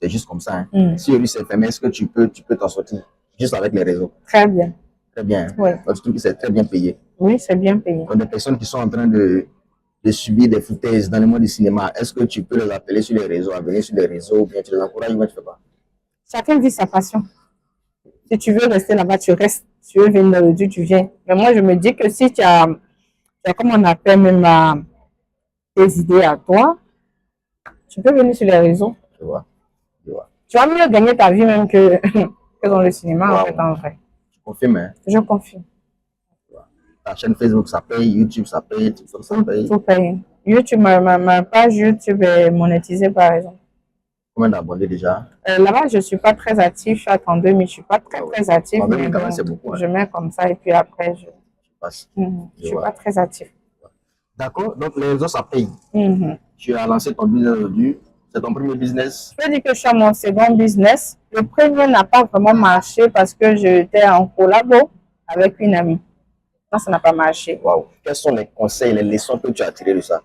[SPEAKER 1] c'est juste comme ça. Si aujourd'hui c'est fermé, est-ce que tu peux t'en sortir juste avec les réseaux?
[SPEAKER 2] Très bien.
[SPEAKER 1] Très bien.
[SPEAKER 2] Oui.
[SPEAKER 1] Donc, tu trouves que c'est très bien payé?
[SPEAKER 2] Oui, c'est bien payé.
[SPEAKER 1] Donc, des personnes qui sont en train de subir des foutaises dans le monde du cinéma, est-ce que tu peux les appeler sur les réseaux, à venir sur les réseaux, ou bien tu les encourages, ou bien tu ne fais pas?
[SPEAKER 2] Chacun vit sa passion. Si tu veux rester là-bas, tu restes. Si tu veux venir dans le Dieu, tu viens. Mais moi, je me dis que si tu as comme on appelle même tes idées à toi, tu peux venir sur les réseaux.
[SPEAKER 1] Je vois.
[SPEAKER 2] Tu vas mieux gagner ta vie même que dans le cinéma, en fait, en vrai.
[SPEAKER 1] Tu confirmes, hein?
[SPEAKER 2] Je confirme.
[SPEAKER 1] Ta chaîne Facebook, ça paye, YouTube, ça paye, TikTok, ça paye.
[SPEAKER 2] Tout paye. YouTube, ma page YouTube est monétisée, par exemple.
[SPEAKER 1] Combien d'abonnés déjà?
[SPEAKER 2] Là-bas, je ne suis pas très active. Je suis à 32 000. Je ne suis pas très active.
[SPEAKER 1] Mais quand même, c'est beaucoup.
[SPEAKER 2] Je mets comme ça et puis après, je ne suis pas très active.
[SPEAKER 1] D'accord. Donc, les réseaux, ça paye. Tu as lancé ton business aujourd'hui. C'est ton premier business?
[SPEAKER 2] Je peux dire que je suis à mon second business. Le premier n'a pas vraiment marché parce que j'étais en collabo avec une amie. Non, ça n'a pas marché.
[SPEAKER 1] Wow. Quels sont les conseils, les leçons que tu as tirées de ça?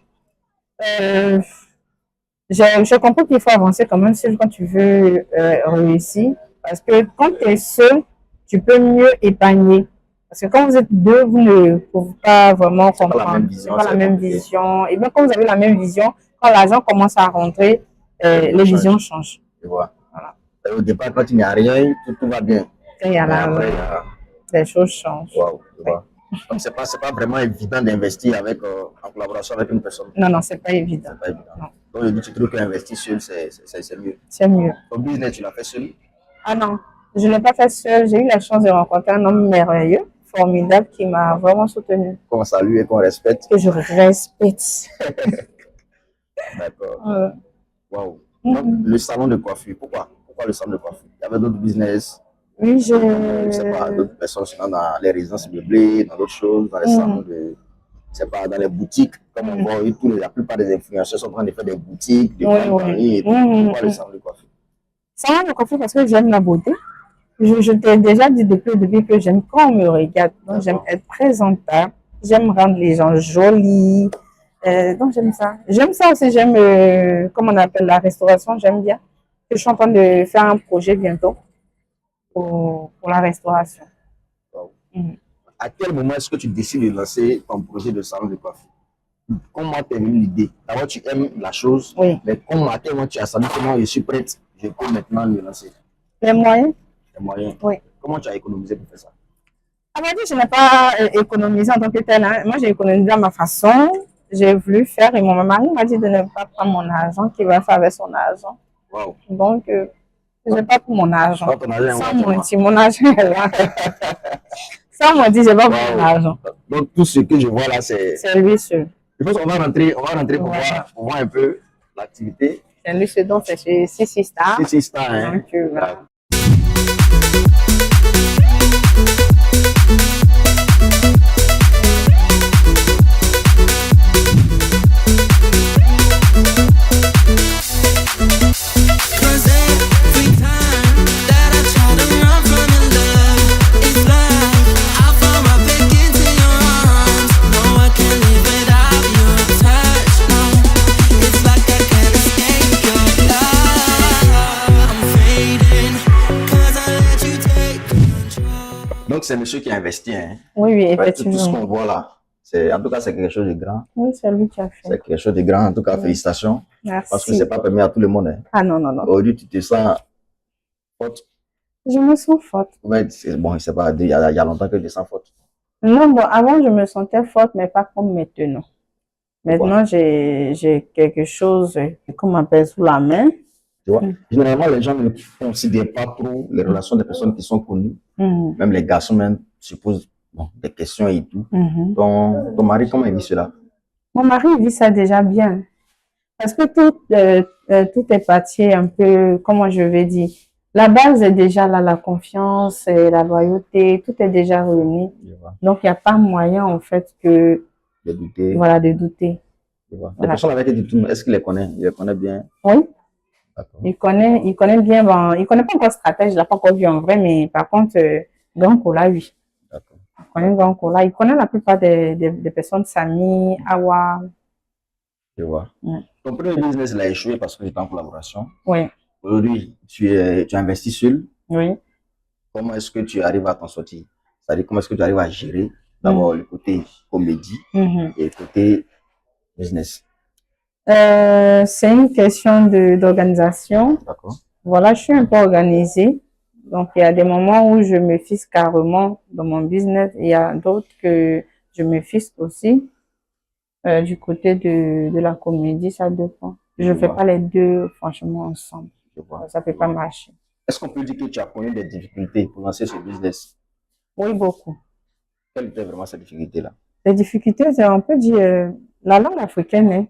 [SPEAKER 2] J'ai compris qu'il faut avancer quand même seul quand tu veux réussir. Parce que quand tu es seul, tu peux mieux épargner. Parce que quand vous êtes deux, vous ne pouvez pas vraiment comprendre.
[SPEAKER 1] C'est pas
[SPEAKER 2] la même vision. Et bien, quand vous avez la même vision, quand l'argent commence à rentrer, les visions changent.
[SPEAKER 1] Je vois. Voilà. Au départ, quand il n'y a rien, tout va bien.
[SPEAKER 2] Quand il y a
[SPEAKER 1] après,
[SPEAKER 2] les choses changent.
[SPEAKER 1] Wow, je vois. Donc, c'est pas vraiment évident d'investir en collaboration avec une personne.
[SPEAKER 2] Non, c'est pas évident.
[SPEAKER 1] C'est pas évident. Non. Donc, tu trouves qu'investir seul, c'est mieux.
[SPEAKER 2] C'est mieux.
[SPEAKER 1] Ton business, tu l'as fait seul?
[SPEAKER 2] Ah non, je ne l'ai pas fait seul. J'ai eu la chance de rencontrer un homme merveilleux, formidable, qui m'a vraiment soutenu.
[SPEAKER 1] Qu'on salue et qu'on respecte.
[SPEAKER 2] Que je respecte.
[SPEAKER 1] D'accord. Wow. Donc, le salon de coiffure, pourquoi le salon de coiffure? Il y avait d'autres business?
[SPEAKER 2] Oui,
[SPEAKER 1] je sais pas, d'autres personnes dans les résidences meublées, dans d'autres choses, dans les salons de, je sais pas, dans les boutiques, comme on voit, la plupart des influenceurs sont en train de faire des boutiques, des ventes en ligne et tout. Pourquoi le salon de coiffure?
[SPEAKER 2] Salon de coiffure parce que j'aime la beauté. Je t'ai déjà dit depuis le début que j'aime quand on me regarde. Donc, j'aime être présentable. J'aime rendre les gens jolis. Donc, j'aime ça. J'aime ça aussi. J'aime, comment on appelle, la restauration. J'aime bien. Je suis en train de faire un projet bientôt pour la restauration.
[SPEAKER 1] Wow. À quel moment est-ce que tu décides de lancer ton projet de salon de coiffure? Comment t'es venue l'idée? D'abord, tu aimes la chose,
[SPEAKER 2] oui.
[SPEAKER 1] Mais à quel moment tu as senti comment je suis prête, je peux maintenant le lancer?
[SPEAKER 2] Les moyens?
[SPEAKER 1] Les moyens?
[SPEAKER 2] Oui.
[SPEAKER 1] Comment tu as économisé pour faire ça?
[SPEAKER 2] À vrai dire, je n'ai pas économisé en tant que tel. Hein. Moi, j'ai économisé à ma façon. j'ai voulu faire et mon mari m'a dit de ne pas prendre mon argent, qu'il va faire avec son argent.
[SPEAKER 1] Wow.
[SPEAKER 2] Donc, je n'ai pas pris mon argent.
[SPEAKER 1] Pas ton argent,
[SPEAKER 2] Sans
[SPEAKER 1] ouais,
[SPEAKER 2] mentir, mon argent est là. Sans mentir, je n'ai pas pris mon argent.
[SPEAKER 1] Donc, tout ce que je vois là, c'est
[SPEAKER 2] lui seul.
[SPEAKER 1] Je pense qu'on va rentrer pour,
[SPEAKER 2] Voilà.
[SPEAKER 1] voir un peu l'activité.
[SPEAKER 2] C'est lui seul, donc c'est chez Sissi Star.
[SPEAKER 1] Sissi Star, hein.
[SPEAKER 2] Donc, voilà.
[SPEAKER 1] Donc, c'est monsieur qui a investi. Hein.
[SPEAKER 2] Oui, oui,
[SPEAKER 1] Ouais,
[SPEAKER 2] effectivement.
[SPEAKER 1] tout ce qu'on voit là, en tout cas, c'est quelque chose de grand.
[SPEAKER 2] Oui, c'est lui qui a fait.
[SPEAKER 1] C'est quelque chose de grand. En tout cas, félicitations.
[SPEAKER 2] Merci.
[SPEAKER 1] Parce que ce n'est pas permis à tout le monde. Hein.
[SPEAKER 2] Ah non, non, non.
[SPEAKER 1] Aujourd'hui, tu te sens faute.
[SPEAKER 2] Je me sens forte.
[SPEAKER 1] Ouais, bon, c'est pas, il y a longtemps que je te sens faute.
[SPEAKER 2] Non, bon, avant, je me sentais forte, mais pas comme maintenant. Maintenant, j'ai quelque chose qu'on appelle sous la main.
[SPEAKER 1] Tu vois, généralement, les gens ne considèrent pas trop les relations des personnes qui sont connues. Même les garçons même se posent des questions et tout. Ton mari, comment il vit cela?
[SPEAKER 2] Mon mari il vit ça déjà bien. Parce que tout est parti un peu, comment je vais dire, la base est déjà là, la confiance, la loyauté, tout est déjà réuni. Donc, il n'y a pas moyen, en fait, que
[SPEAKER 1] de douter.
[SPEAKER 2] Voilà, de douter.
[SPEAKER 1] Voilà. Les personnes avec qui tu tournes, est-ce qu'il les connaît? Il les connaît bien?
[SPEAKER 2] Oui. Il connaît bien. Bon, il connaît pas encore stratège, il l'a pas encore vu en vrai, mais par contre, Grand Cola, oui.
[SPEAKER 1] D'accord.
[SPEAKER 2] Il connaît Grand Cola. Il connaît la plupart des personnes, Samy, Awa.
[SPEAKER 1] Je vois. Ton premier business, il a échoué parce que tu étais en collaboration.
[SPEAKER 2] Oui.
[SPEAKER 1] Aujourd'hui, tu investis seul.
[SPEAKER 2] Oui.
[SPEAKER 1] Comment est-ce que tu arrives à t'en sortir? C'est-à-dire, comment est-ce que tu arrives à gérer d'abord le côté comédie et le côté business?
[SPEAKER 2] C'est une question d'organisation.
[SPEAKER 1] D'accord.
[SPEAKER 2] Voilà, je suis un peu organisée. Donc, il y a des moments où je me fixe carrément dans mon business. Il y a d'autres que je me fixe aussi. Du côté de la comédie, ça dépend. Je ne fais pas les deux, franchement, ensemble. Ça ne peut pas marcher.
[SPEAKER 1] Est-ce qu'on peut dire que tu as connu des difficultés pour lancer ce business?
[SPEAKER 2] Oui, beaucoup.
[SPEAKER 1] Quelles étaient vraiment ces difficultés-là?
[SPEAKER 2] Les difficultés, on peut dire la langue africaine. Hein.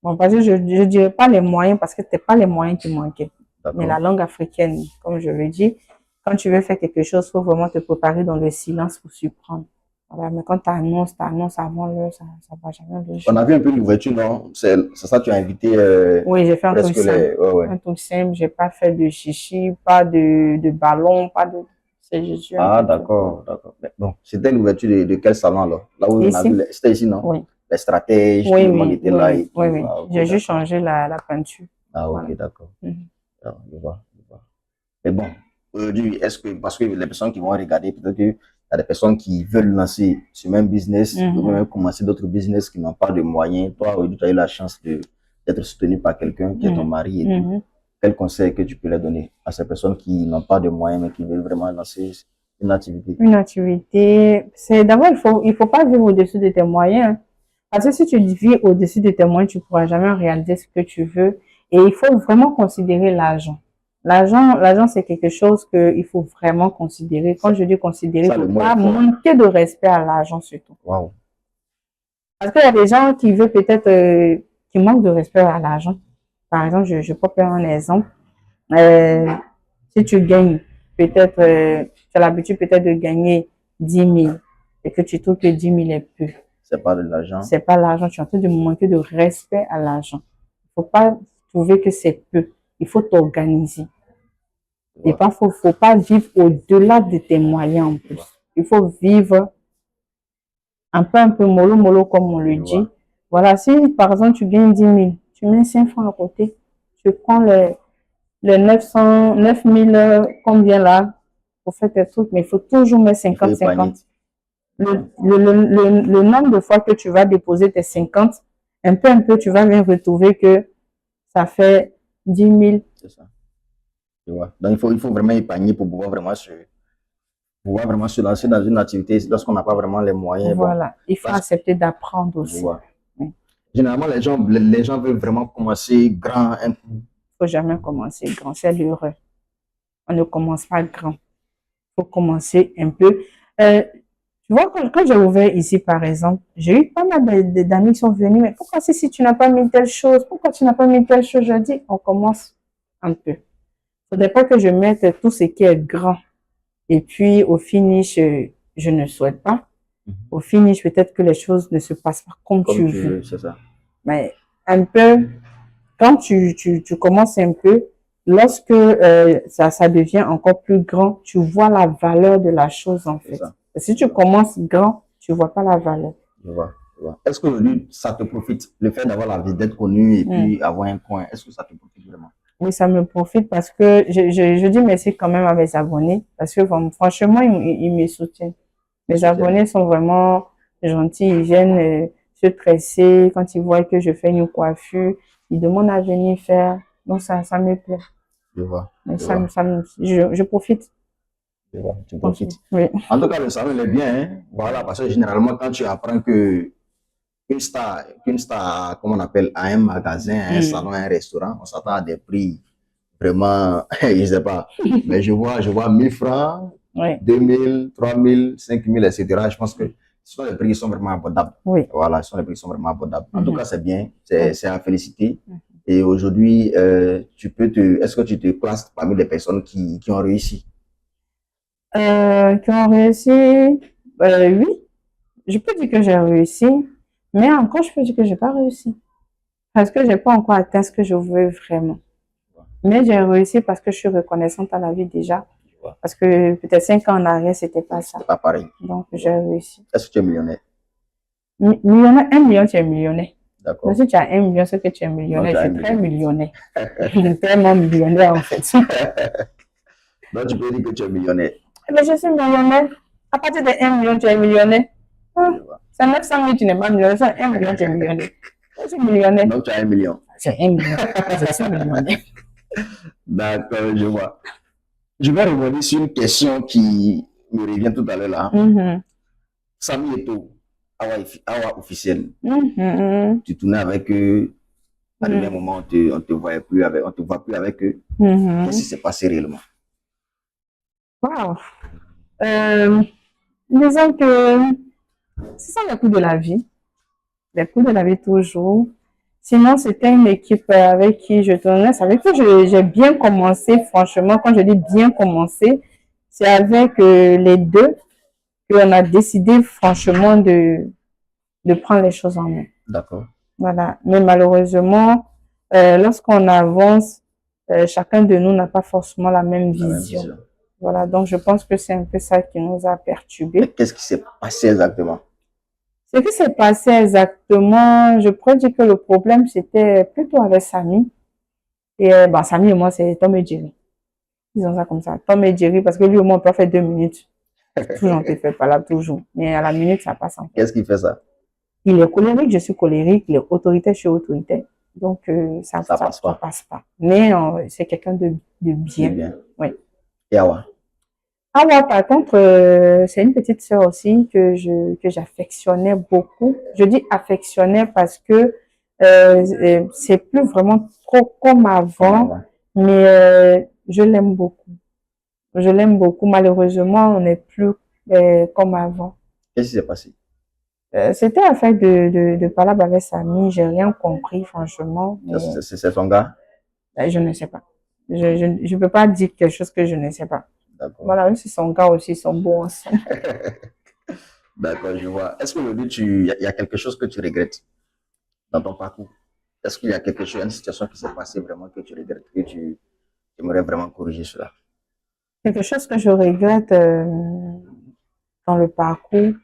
[SPEAKER 2] Bon, parce que je ne dirais pas les moyens, parce que ce n'était pas les moyens qui manquaient. Mais la langue africaine, comme je le dis, quand tu veux faire quelque chose, il faut vraiment te préparer dans le silence pour surprendre. Voilà, mais quand tu annonces avant l'heure, ça ne va jamais le jour.
[SPEAKER 1] On a vu un peu l'ouverture, non? C'est ça, tu as invité.
[SPEAKER 2] Oui, j'ai fait un truc simple. Un truc simple, je n'ai pas fait de chichi, pas de ballon, pas de.
[SPEAKER 1] Ah, d'accord, d'accord. Bon, c'était l'ouverture de quel salon alors? Là où on a vu, c'était ici, non?
[SPEAKER 2] Oui.
[SPEAKER 1] Les stratèges,
[SPEAKER 2] oui,
[SPEAKER 1] tout le monde était là. Et tout.
[SPEAKER 2] Oui, oui. J'ai juste changé la peinture.
[SPEAKER 1] Ah, ok, voilà. D'accord. Je vois. Mais bon, aujourd'hui, est-ce que, parce que les personnes qui vont regarder, peut-être qu'il y a des personnes qui veulent lancer ce même business, ou même commencer d'autres business qui n'ont pas de moyens. Toi, aujourd'hui, tu as eu la chance d'être soutenu par quelqu'un qui est ton mari et tout. Quel conseil que tu peux leur donner à ces personnes qui n'ont pas de moyens, mais qui veulent vraiment lancer une activité? Une
[SPEAKER 2] activité, c'est d'abord, il faut pas vivre au-dessus de tes moyens. Parce que si tu vis au-dessus de tes moyens, tu ne pourras jamais réaliser ce que tu veux. Et il faut vraiment considérer l'argent. L'argent, c'est quelque chose qu'il faut vraiment considérer. Quand je dis considérer, il ne faut pas manquer de respect à l'argent surtout.
[SPEAKER 1] Wow.
[SPEAKER 2] Parce qu'il y a des gens qui veulent peut-être, qui manquent de respect à l'argent. Par exemple, je peux prendre un exemple. Si tu gagnes, peut-être, tu as l'habitude peut-être de gagner 10 000 et que tu trouves que 10 000 est peu.
[SPEAKER 1] C'est pas de l'argent.
[SPEAKER 2] C'est pas l'argent. Tu es en train de manquer de respect à l'argent. Il ne faut pas trouver que c'est peu. Il faut t'organiser. Et il faut pas vivre au-delà de tes moyens en plus. Il faut vivre un peu mollo comme on le dit. Voilà, si par exemple tu gagnes 10 000, tu mets 5 francs à côté. Tu prends les 9 000 combien là pour faire tes trucs, mais il faut toujours mettre 50-50. Le nombre de fois que tu vas déposer tes 50, un peu, tu vas même retrouver que ça fait 10 000.
[SPEAKER 1] C'est ça. Tu vois. Donc, il faut vraiment épargner pour pouvoir vraiment se lancer dans une activité lorsqu'on n'a pas vraiment les moyens.
[SPEAKER 2] Voilà. Il faut accepter d'apprendre aussi.
[SPEAKER 1] Je vois. Généralement, les gens veulent vraiment commencer grand un coup.
[SPEAKER 2] Faut jamais commencer grand, c'est l'heureux. On ne commence pas grand. Faut commencer un peu. Tu vois, quand j'ai ouvert ici, par exemple, j'ai eu pas mal d'amis qui sont venus, mais pourquoi si tu n'as pas mis telle chose? Pourquoi tu n'as pas mis telle chose? Je dis, on commence un peu. Faudrait pas que je mette tout ce qui est grand. Et puis, au finish, je ne souhaite pas. Au finish, peut-être que les choses ne se passent pas comme tu veux.
[SPEAKER 1] C'est ça.
[SPEAKER 2] Mais un peu, quand tu commences un peu, lorsque ça devient encore plus grand, tu vois la valeur de la chose en fait. Si tu commences grand, tu vois pas la valeur.
[SPEAKER 1] Je vois. Est-ce qu'aujourd'hui, ça te profite, le fait d'avoir la vie, d'être connu et puis avoir un coin, est-ce que ça te profite vraiment?
[SPEAKER 2] Oui, ça me profite parce que je dis merci quand même à mes abonnés parce que franchement, ils me soutiennent. Mes abonnés sont vraiment gentils, ils viennent se tresser quand ils voient que je fais une coiffure, ils demandent à venir faire. Donc ça me plaît.
[SPEAKER 1] Je vois.
[SPEAKER 2] Mais je profite.
[SPEAKER 1] Je vois, tu profites.
[SPEAKER 2] Oui.
[SPEAKER 1] En tout cas, le salon, il est bien, hein? Voilà, parce que généralement, quand tu apprends qu'une star, comme on appelle, à un magasin, à un salon, à un restaurant, on s'attend à des prix vraiment, je sais pas. Mais je vois 1000 francs, 2000, 3000, 5000, etc. Je pense que ce sont des prix qui sont vraiment abordables.
[SPEAKER 2] Oui.
[SPEAKER 1] Voilà, ce sont des prix qui sont vraiment abordables. En tout cas, c'est bien, c'est à féliciter. Et aujourd'hui, est-ce que tu te classes parmi les personnes qui ont réussi?
[SPEAKER 2] Qui ont réussi, oui. Je peux dire que j'ai réussi, mais encore, je peux dire que j'ai pas réussi. Parce que j'ai pas encore atteint ce que je veux vraiment. Mais j'ai réussi parce que je suis reconnaissante à la vie déjà. Parce que peut-être 5 ans en arrière, c'était pas ça.
[SPEAKER 1] C'est pas pareil.
[SPEAKER 2] Donc, j'ai réussi.
[SPEAKER 1] Est-ce que tu es millionnaire?
[SPEAKER 2] Millionnaire, 1 million, tu es millionnaire.
[SPEAKER 1] D'accord.
[SPEAKER 2] Mais si tu as 1 million, c'est que tu es millionnaire. Je suis très millionnaire. Je suis tellement millionnaire, en fait.
[SPEAKER 1] Donc, tu peux dire que tu es millionnaire.
[SPEAKER 2] Mais je suis millionnaire. À partir de 1 million, tu es millionnaire. C'est 900 000, tu n'es pas millionnaire. C'est 1 million, tu es millionnaire. Je suis millionnaire.
[SPEAKER 1] Donc, tu as 1 million.
[SPEAKER 2] C'est 1 million. Je suis millionnaire.
[SPEAKER 1] D'accord, je vois. Je vais revenir sur une question qui me revient tout à l'heure là. Samy Eto'o, Awa officiel. Tu tournais avec eux. À un moment, on te voit plus avec eux. Qu'est-ce qui s'est passé réellement?
[SPEAKER 2] Wow. Disons que ce sont les coups de la vie. Les coups de la vie toujours. Sinon, c'était une équipe avec qui je tournais. C'est avec qui j'ai bien commencé, franchement. Quand je dis bien commencé, c'est avec les deux qu'on a décidé, franchement, de prendre les choses en main.
[SPEAKER 1] D'accord.
[SPEAKER 2] Voilà. Mais malheureusement, lorsqu'on avance, chacun de nous n'a pas forcément la même vision. Voilà. Donc, je pense que c'est un peu ça qui nous a perturbés.
[SPEAKER 1] Qu'est-ce qui s'est passé exactement?
[SPEAKER 2] Ce qui s'est passé exactement, je pourrais dire que le problème, c'était plutôt avec Samy. Et Samy et moi, c'est Tom et Jerry. Disons ça comme ça. Tom et Jerry, parce que lui, au moins, on peut faire 2 minutes. Toujours, on te fait pas là, toujours. Mais à la minute, ça passe en fait.
[SPEAKER 1] Qu'est-ce qui fait ça?
[SPEAKER 2] Il est colérique, je suis colérique. Il est autoritaire, je suis autoritaire. Donc, ça passe pas. Mais c'est quelqu'un de bien. Oui.
[SPEAKER 1] Et Awa?
[SPEAKER 2] Awa, par contre, c'est une petite sœur aussi que j'affectionnais beaucoup. Je dis affectionnais parce que c'est plus vraiment trop comme avant, mais je l'aime beaucoup. Je l'aime beaucoup. Malheureusement, on n'est plus comme avant.
[SPEAKER 1] Qu'est-ce qui s'est passé?
[SPEAKER 2] C'était afin de parler avec Samy. J'ai rien compris, franchement.
[SPEAKER 1] C'est son gars?
[SPEAKER 2] Je ne sais pas. Je peux pas dire quelque chose que je ne sais pas. Voilà, c'est son gars aussi, ils sont bons ensemble.
[SPEAKER 1] D'accord, je vois. Est-ce qu'aujourd'hui, il y a quelque chose que tu regrettes dans ton parcours? Est-ce qu'il y a quelque chose, une situation qui s'est passée vraiment que tu regrettes, que tu aimerais vraiment corriger cela?
[SPEAKER 2] Quelque chose que je regrette dans le parcours,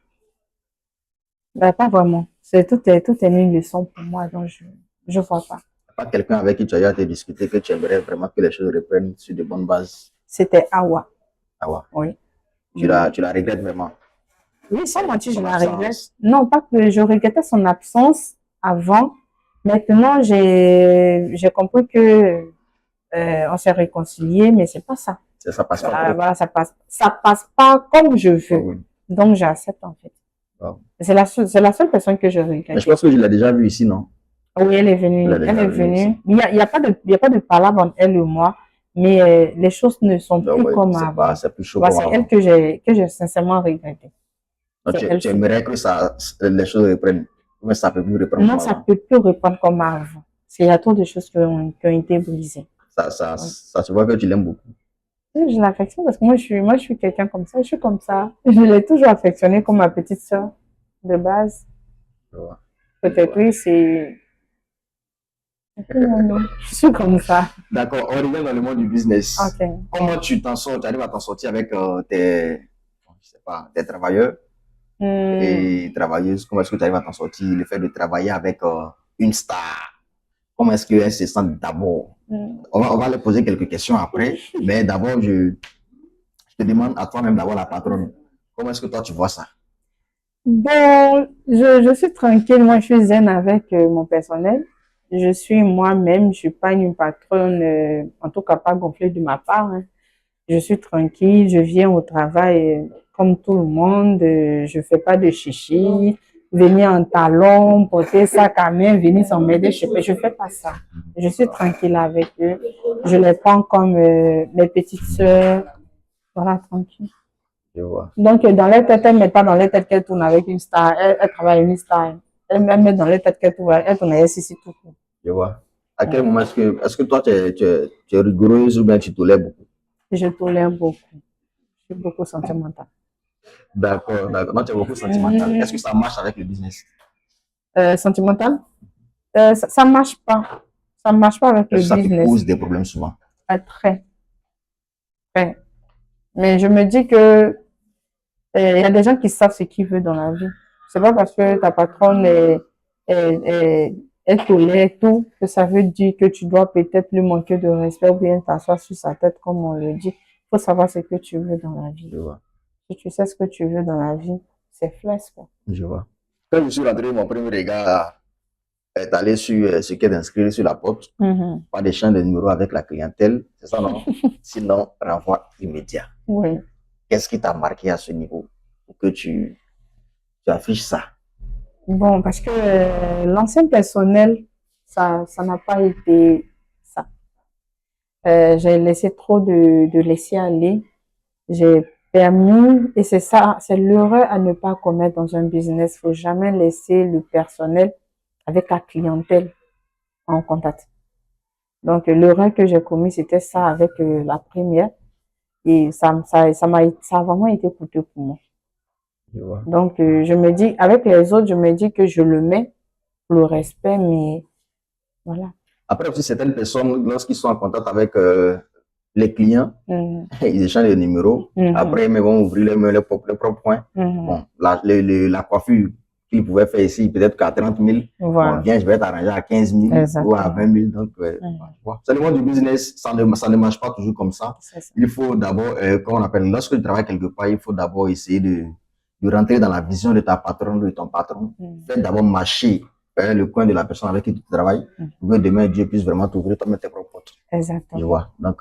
[SPEAKER 2] pas vraiment. Tout est une leçon pour moi, donc je vois pas.
[SPEAKER 1] Pas quelqu'un avec qui tu as été discuté que tu aimerais vraiment que les choses reprennent sur de bonnes bases?
[SPEAKER 2] C'était Awa.
[SPEAKER 1] Awa?
[SPEAKER 2] Oui.
[SPEAKER 1] Tu la regrettes vraiment?
[SPEAKER 2] Oui, sans mentir, je la regrette. Non, pas que je regrettais son absence avant. Maintenant, j'ai compris que on s'est réconcilié, mais c'est pas ça.
[SPEAKER 1] Ça passe pas.
[SPEAKER 2] Voilà, ça passe pas comme je veux. Oui. Donc, j'accepte en fait. C'est la seule personne que je regrette.
[SPEAKER 1] Mais je pense que je l'ai déjà vu ici, non?
[SPEAKER 2] Oui, elle est venue.
[SPEAKER 1] Elle est
[SPEAKER 2] Elle
[SPEAKER 1] déjà
[SPEAKER 2] est
[SPEAKER 1] venue ici.
[SPEAKER 2] venue. Il y a pas de palabre entre elle et moi, mais les choses ne sont
[SPEAKER 1] Donc,
[SPEAKER 2] plus
[SPEAKER 1] ouais,
[SPEAKER 2] comme avant.
[SPEAKER 1] c'est plus chaud
[SPEAKER 2] Bah,
[SPEAKER 1] comme
[SPEAKER 2] c'est elle
[SPEAKER 1] avant.
[SPEAKER 2] que j'ai sincèrement regretté.
[SPEAKER 1] Donc,
[SPEAKER 2] C'est elle
[SPEAKER 1] tu
[SPEAKER 2] surtout.
[SPEAKER 1] aimerais que les choses reprennent, mais ça peut plus reprendre
[SPEAKER 2] Non,
[SPEAKER 1] comme
[SPEAKER 2] ça
[SPEAKER 1] avant.
[SPEAKER 2] peut plus reprendre comme avant. Il y a trop de choses qui ont été brisées. Oui.
[SPEAKER 1] Ça se voit que tu l'aimes beaucoup.
[SPEAKER 2] Oui, je l'affectionne parce que moi, je suis quelqu'un comme ça. Je suis comme ça. Je l'ai toujours affectionnée comme ma petite sœur de base.
[SPEAKER 1] Tu vois.
[SPEAKER 2] Peut-être, oui, c'est. Non, non, je suis comme ça.
[SPEAKER 1] D'accord, on revient dans le monde du business.
[SPEAKER 2] Ok.
[SPEAKER 1] Comment tu t'en sors? Tu arrives à t'en sortir avec je sais pas, tes travailleurs et travailleuses? Comment est-ce que tu arrives à t'en sortir? Le fait de travailler avec une star, comment est-ce qu'elles se sentent d'abord? On va leur poser quelques questions après, mais d'abord, je te demande à toi-même d'abord la patronne. Comment est-ce que toi tu vois ça?
[SPEAKER 2] Bon, je suis tranquille. Moi, je suis zen avec mon personnel. Je suis moi-même. Je suis pas une patronne, en tout cas pas gonflée de ma part, hein. Je suis tranquille. Je viens au travail comme tout le monde. Je fais pas de chichi. Venir en talon, porter sac à main, venir sans m'aider. Je fais pas ça. Je suis tranquille avec eux. Je les prends comme mes petites sœurs. Voilà, tranquille.
[SPEAKER 1] Je vois.
[SPEAKER 2] Donc, dans les têtes, elle ne met pas dans les têtes qu'elle tourne avec une star. Elle travaille avec une star. Elle met dans les têtes qu'elle tourne avec Sissi tout court.
[SPEAKER 1] Je vois. À quel moment est-ce que toi tu es rigoureuse ou bien tu tolères beaucoup?
[SPEAKER 2] Je tolère beaucoup. Je suis beaucoup sentimentale.
[SPEAKER 1] D'accord, d'accord. Donc tu es beaucoup sentimental. Est-ce que ça marche avec le business?
[SPEAKER 2] Sentimentale? Ça marche pas. Ça marche pas avec le
[SPEAKER 1] Est-ce que ça te
[SPEAKER 2] business.
[SPEAKER 1] pose des problèmes souvent?
[SPEAKER 2] Très, très. Mais je me dis que il y a des gens qui savent ce qu'ils veulent dans la vie. C'est pas parce que ta patronne est tolère tout que ça veut dire que tu dois peut-être lui manquer de respect ou bien t'asseoir sur sa tête comme on le dit. Il faut savoir ce que tu veux dans la vie.
[SPEAKER 1] Je vois.
[SPEAKER 2] Si tu sais ce que tu veux dans la vie, c'est flex, quoi.
[SPEAKER 1] Je vois. Quand je suis rentré, mon premier regard est allé sur ce qui est inscrit sur la porte. Pas d'échange de numéros avec la clientèle. C'est ça, non? Sinon, renvoi immédiat.
[SPEAKER 2] Oui.
[SPEAKER 1] Qu'est-ce qui t'a marqué à ce niveau pour que tu affiches ça?
[SPEAKER 2] Bon, parce que l'ancien personnel, ça n'a pas été ça. J'ai laissé trop de laisser aller. J'ai permis, et c'est ça, c'est l'erreur à ne pas commettre dans un business. Il faut jamais laisser le personnel avec la clientèle en contact. Donc, l'erreur que j'ai commis, c'était ça avec la première. Et ça a vraiment été coûteux pour moi.
[SPEAKER 1] Je vois.
[SPEAKER 2] Donc, je me dis, avec les autres, je me dis que je le mets pour le respect, mais voilà.
[SPEAKER 1] Après aussi, certaines personnes, lorsqu'ils sont en contact avec les clients,
[SPEAKER 2] Mhm.
[SPEAKER 1] ils échangent les numéros.
[SPEAKER 2] Mhm.
[SPEAKER 1] Après, ils vont ouvrir leurs propres points.
[SPEAKER 2] Mhm.
[SPEAKER 1] Bon, la coiffure qu'ils pouvaient faire ici, peut-être qu'à 30 000,
[SPEAKER 2] Voilà.
[SPEAKER 1] bon, viens, je vais t'arranger à 15 000 ou à
[SPEAKER 2] Exactement.
[SPEAKER 1] 20 000. Donc, c'est le monde du business, ça ne marche pas toujours comme ça.
[SPEAKER 2] C'est ça.
[SPEAKER 1] Il faut d'abord, comment on appelle, lorsque tu travailles quelque part, il faut d'abord essayer de rentrer dans la vision de ta patronne ou de ton patron. Fais d'abord marcher le coin de la personne avec qui tu travailles, pour que demain Dieu puisse vraiment t'ouvrir toi-même tes propres portes.
[SPEAKER 2] Exactement.
[SPEAKER 1] Je vois. Donc,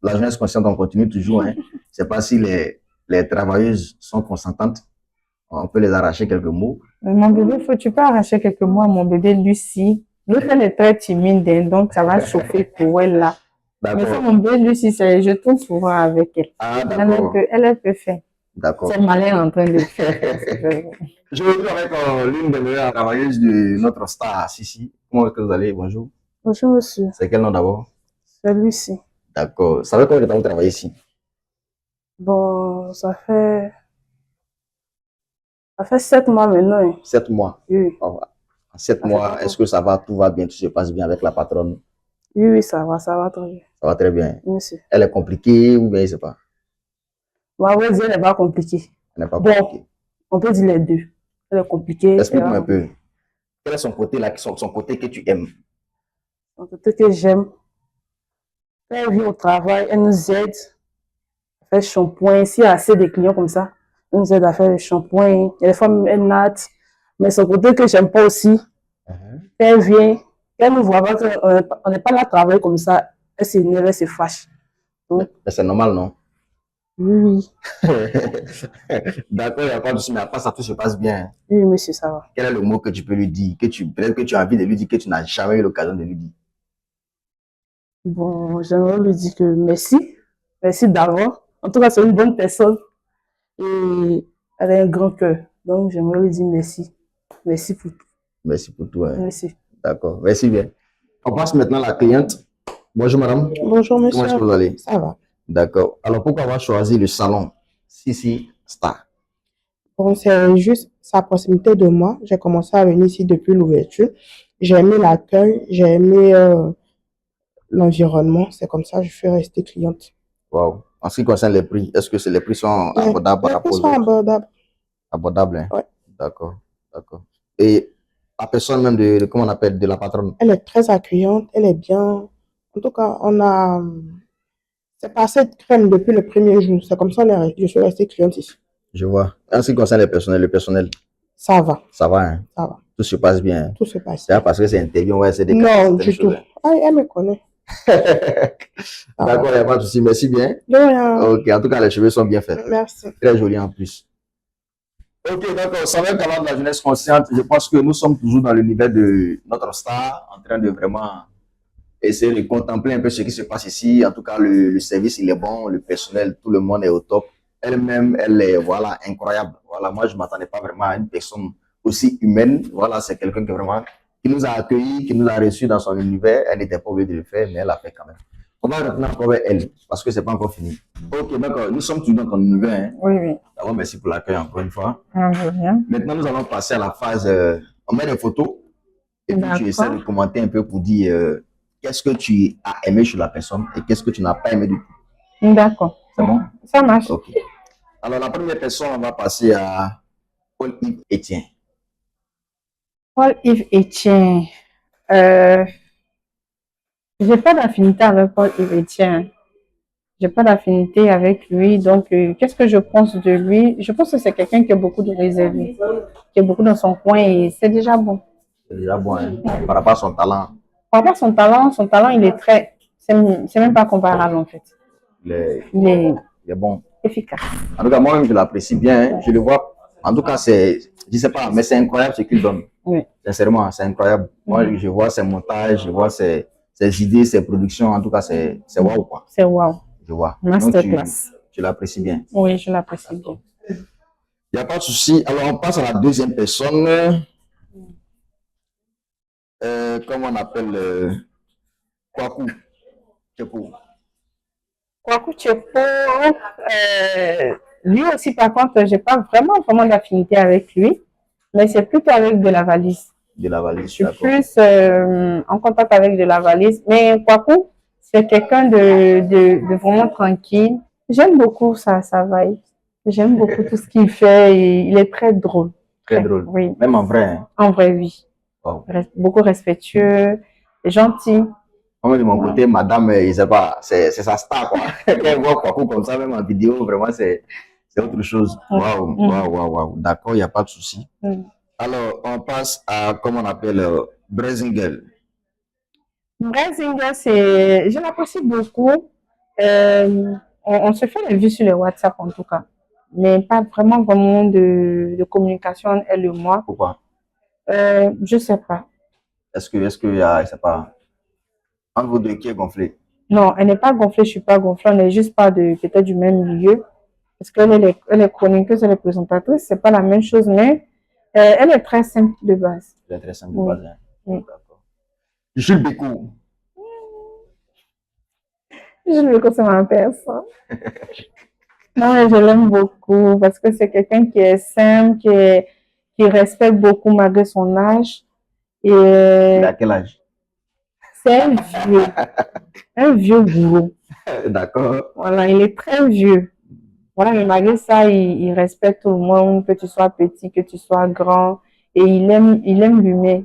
[SPEAKER 1] la jeunesse consciente, on continue toujours. Hein. C'est pas si les travailleuses sont consentantes, on peut les arracher quelques mots.
[SPEAKER 2] Mon bébé, tu peux arracher quelques mots à mon bébé, Lucie. L'autre, elle est très timide, hein, donc ça va chauffer pour elle là. Mais ça, mon bébé, Lucie, je tourne souvent avec elle.
[SPEAKER 1] Ah, d'accord.
[SPEAKER 2] Elle peut faire.
[SPEAKER 1] D'accord.
[SPEAKER 2] C'est malin en train de faire.
[SPEAKER 1] Je me retrouve avec l'une des meilleures travailleuses de notre star, Sissi. Comment est-ce que vous allez? Bonjour.
[SPEAKER 2] Bonjour, monsieur.
[SPEAKER 1] C'est quel nom d'abord?
[SPEAKER 2] C'est Lucie.
[SPEAKER 1] D'accord. Ça fait combien de temps que vous travaillez ici?
[SPEAKER 2] Bon, ça fait 7 mois maintenant.
[SPEAKER 1] 7 mois.
[SPEAKER 2] Oui.
[SPEAKER 1] En 7 mois, est-ce que ça va, tout va bien, tout se passe bien avec la patronne?
[SPEAKER 2] Oui, ça va très bien.
[SPEAKER 1] Ça va très bien.
[SPEAKER 2] Monsieur.
[SPEAKER 1] Elle est compliquée ou bien je ne sais pas?
[SPEAKER 2] Bon, ouais, elle n'est pas compliquée.
[SPEAKER 1] Elle n'est pas compliquée.
[SPEAKER 2] On peut dire les deux. Elle est compliquée.
[SPEAKER 1] Explique-moi un peu. Quel est son côté là, son côté que tu aimes?
[SPEAKER 2] Son côté que j'aime. Elle vient au travail, elle nous aide à faire le shampoing. S'il y a assez de clients comme ça, elle nous aide à faire le shampoing. Et des fois, elle natte. Mais son côté que j'aime pas aussi, elle vient, elle ne voit pas qu'on n'est pas là à travailler comme ça, elle s'énerve, elle se fâche.
[SPEAKER 1] Mais c'est normal, non?
[SPEAKER 3] Oui,
[SPEAKER 1] D'accord, il n'y a pas de souci, mais à part ça, tout se passe bien.
[SPEAKER 3] oui, monsieur, ça va.
[SPEAKER 1] Quel est le mot que tu peux lui dire, peut-être que tu as envie de lui dire que tu n'as jamais eu l'occasion de lui dire?
[SPEAKER 3] Bon, j'aimerais lui dire que merci. Merci d'abord. En tout cas, c'est une bonne personne et elle a un grand cœur. Donc, j'aimerais lui dire merci. Merci pour tout.
[SPEAKER 1] Merci pour tout. Hein.
[SPEAKER 3] Merci.
[SPEAKER 1] D'accord, merci bien. On passe maintenant à la cliente. Bonjour madame.
[SPEAKER 3] Bonjour,
[SPEAKER 1] Comment
[SPEAKER 3] monsieur.
[SPEAKER 1] est-ce que vous allez?
[SPEAKER 3] Ça va.
[SPEAKER 1] D'accord. Alors pourquoi avoir choisi le salon Sissi Star?
[SPEAKER 3] Bon, c'est juste sa proximité de moi. J'ai commencé à venir ici depuis l'ouverture. J'ai aimé l'accueil, j'ai aimé l'environnement. C'est comme ça que je suis restée cliente.
[SPEAKER 1] Wow. En ce qui concerne les prix, est-ce que les prix sont abordables par
[SPEAKER 3] Les
[SPEAKER 1] rapport
[SPEAKER 3] prix
[SPEAKER 1] aux
[SPEAKER 3] sont
[SPEAKER 1] autres?
[SPEAKER 3] abordables.
[SPEAKER 1] Abordables, hein?
[SPEAKER 3] Ouais.
[SPEAKER 1] D'accord, d'accord. Et la personne même comment on appelle, de la patronne?
[SPEAKER 3] Elle est très accueillante, elle est bien. En tout cas, c'est passé de crème depuis le premier jour. C'est comme ça que je suis restée cliente ici.
[SPEAKER 1] Je vois. En ce qui concerne le personnel,
[SPEAKER 3] Ça va,
[SPEAKER 1] ça va, hein?
[SPEAKER 3] ça va.
[SPEAKER 1] Tout se passe bien. Hein?
[SPEAKER 3] Tout se passe
[SPEAKER 1] C'est pas
[SPEAKER 3] bien.
[SPEAKER 1] parce que c'est interview, ouais, c'est des
[SPEAKER 3] Non, du tout.
[SPEAKER 1] choses, hein.
[SPEAKER 3] Ah, elle me connaît.
[SPEAKER 1] D'accord, il n'y a pas de souci. Merci bien.
[SPEAKER 3] De rien.
[SPEAKER 1] Ok, en tout cas, les cheveux sont bien faits.
[SPEAKER 3] Merci.
[SPEAKER 1] Très jolis en plus. Ok, d'accord. Ça va être de la jeunesse consciente. Je pense que nous sommes toujours dans l'univers de notre star, en train de vraiment essayer de contempler un peu ce qui se passe ici. En tout cas, le service, il est bon, le personnel, tout le monde est au top. Elle-même, elle est, voilà, incroyable. Voilà, moi, je ne m'attendais pas vraiment à une personne aussi humaine. Voilà, c'est quelqu'un qui nous a accueillis, qui nous a reçus dans son univers. Elle n'était pas obligée de le faire, mais elle l'a fait quand même. On va retenir encore vers elle, parce que c'est pas encore fini. Ok, d'accord. Nous sommes toujours dans ton univers. Hein.
[SPEAKER 2] Oui, oui.
[SPEAKER 1] D'abord, merci pour l'accueil encore une fois.
[SPEAKER 2] Je viens.
[SPEAKER 1] Maintenant, nous allons passer à la phase, on met des photos, et puis tu essaies de
[SPEAKER 2] D'accord.
[SPEAKER 1] commenter un peu pour dire qu'est-ce que tu as aimé chez la personne et qu'est-ce que tu n'as pas aimé du tout.
[SPEAKER 2] D'accord.
[SPEAKER 1] C'est bon?
[SPEAKER 2] Ça marche.
[SPEAKER 1] Ok. Alors, la première personne, on va passer à Paul-Yves Etienne.
[SPEAKER 2] Paul-Yves Etienne. J'ai pas d'affinité avec Paul-Yves Etienne. J'ai pas d'affinité avec lui. Donc, qu'est-ce que je pense de lui? Je pense que c'est quelqu'un qui a beaucoup de réserve, qui est beaucoup dans son coin et c'est déjà bon.
[SPEAKER 1] C'est déjà bon, hein? Par rapport à son talent.
[SPEAKER 2] Par rapport à son talent, il est très, c'est même pas comparable en fait.
[SPEAKER 1] Il est bon.
[SPEAKER 2] Efficace.
[SPEAKER 1] En tout cas, moi-même, je l'apprécie bien. Hein. Je le vois. En tout cas, je sais pas, mais c'est incroyable ce qu'il donne.
[SPEAKER 2] Oui.
[SPEAKER 1] Sincèrement, c'est incroyable. Moi, je vois ses montages, je vois ses idées, ses productions. En tout cas, c'est waouh, quoi.
[SPEAKER 2] C'est waouh.
[SPEAKER 1] Je vois.
[SPEAKER 2] Masterclass.
[SPEAKER 1] Tu l'apprécies bien.
[SPEAKER 2] Oui, je l'apprécie bien.
[SPEAKER 1] Il n'y a pas de souci. Alors, on passe à la deuxième personne. Comment on appelle Kwaku Tchepo.
[SPEAKER 2] Kwaku Tchepo, lui aussi, par contre, j'ai pas vraiment d'affinité avec lui, mais c'est plutôt avec de la valise.
[SPEAKER 1] De la valise,
[SPEAKER 2] je suis plus en contact avec de la valise, mais Kwaku, c'est quelqu'un de vraiment tranquille. J'aime beaucoup sa vibe. J'aime beaucoup tout ce qu'il fait et il est très drôle.
[SPEAKER 1] Très drôle.
[SPEAKER 2] Oui.
[SPEAKER 1] Même en vrai. Hein.
[SPEAKER 2] En vrai, oui.
[SPEAKER 1] Wow.
[SPEAKER 2] Beaucoup respectueux, gentil.
[SPEAKER 1] Moi, de mon côté, madame, c'est sa star, quoi. Quand elle voit Kwaku comme ça, même en vidéo, vraiment, c'est autre chose. Waouh, waouh. D'accord, il n'y a pas de souci. Alors, on passe à, comment on appelle, Brezingel.
[SPEAKER 2] Brezingel, je l'apprécie beaucoup. On se fait les vues sur le WhatsApp, en tout cas. Mais pas vraiment de communication, elle et moi.
[SPEAKER 1] Pourquoi?
[SPEAKER 2] Je sais pas.
[SPEAKER 1] Est-ce qu'il y a, je sais pas, entre vous deux qui est gonflé?
[SPEAKER 2] Non, elle n'est pas gonflée, je suis pas gonflée, on n'est juste pas peut-être du même milieu. Parce qu'elle elle est chroniqueuse, elle est présentatrice, c'est pas la même chose, mais elle est très simple de base.
[SPEAKER 1] Elle est très simple de base. Hein.
[SPEAKER 2] Oui.
[SPEAKER 1] D'accord. Jules Bécou.
[SPEAKER 2] Jules Bécou, c'est ma personne. Non, mais je l'aime beaucoup parce que c'est quelqu'un qui est simple, qui respecte beaucoup malgré son âge. Et
[SPEAKER 1] il a quel âge?
[SPEAKER 2] C'est un vieux boulot.
[SPEAKER 1] D'accord.
[SPEAKER 2] Voilà, il est très vieux. Voilà, mais malgré ça, il respecte tout le monde, que tu sois petit, que tu sois grand. Et il aime l'humain.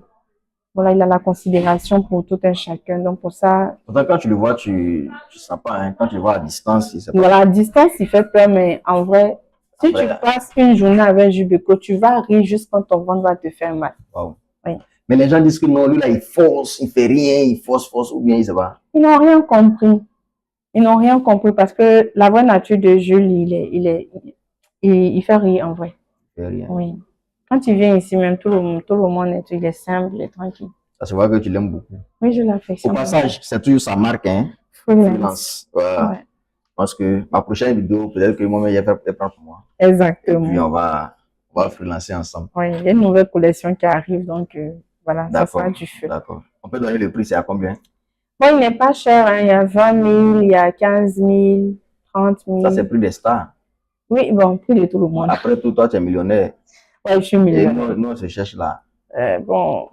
[SPEAKER 2] Voilà, il a la considération pour tout un chacun. Donc, pour ça.
[SPEAKER 1] Pourtant, quand tu le vois, tu sens pas, hein. Quand tu le vois à distance, il sait pas.
[SPEAKER 2] Voilà, à distance, il fait peur, mais en vrai, si tu passes une journée avec Jules Bécou, tu vas rire juste quand ton ventre va te faire mal.
[SPEAKER 1] Wow.
[SPEAKER 2] Oui.
[SPEAKER 1] Mais les gens disent que non, lui là, il force, il fait rien, il force, ou bien il se va.
[SPEAKER 2] Ils n'ont rien compris. Ils n'ont rien compris parce que la vraie nature de Jules, il fait rire en vrai.
[SPEAKER 1] C'est rien.
[SPEAKER 2] Oui. Quand tu viens ici, même tout le monde il est simple, il est tranquille.
[SPEAKER 1] Ça se voit que tu l'aimes beaucoup.
[SPEAKER 2] Oui, je
[SPEAKER 1] Au
[SPEAKER 2] l'affectionne.
[SPEAKER 1] passage, c'est toujours sa marque, hein. Freelance. Voilà.
[SPEAKER 2] Ouais,
[SPEAKER 1] Parce que ma prochaine vidéo, peut-être que moi-même, je vais prendre pour moi. Et
[SPEAKER 2] exactement.
[SPEAKER 1] puis, on va freelancer ensemble.
[SPEAKER 2] Oui, il y a une nouvelle collection qui arrive, donc voilà, ça sera
[SPEAKER 1] D'accord.
[SPEAKER 2] du feu.
[SPEAKER 1] D'accord. On peut donner le prix, c'est à combien?
[SPEAKER 2] Bon, il n'est pas cher, hein. Il y a 20 000, il y a 15 000, 30 000.
[SPEAKER 1] Ça, c'est le prix des stars.
[SPEAKER 2] Oui, bon, plus de tout le monde.
[SPEAKER 1] Après tout, toi, tu es millionnaire.
[SPEAKER 2] Ouais, je suis
[SPEAKER 1] Et
[SPEAKER 2] millionnaire.
[SPEAKER 1] nous, on se cherche là.
[SPEAKER 2] Bon,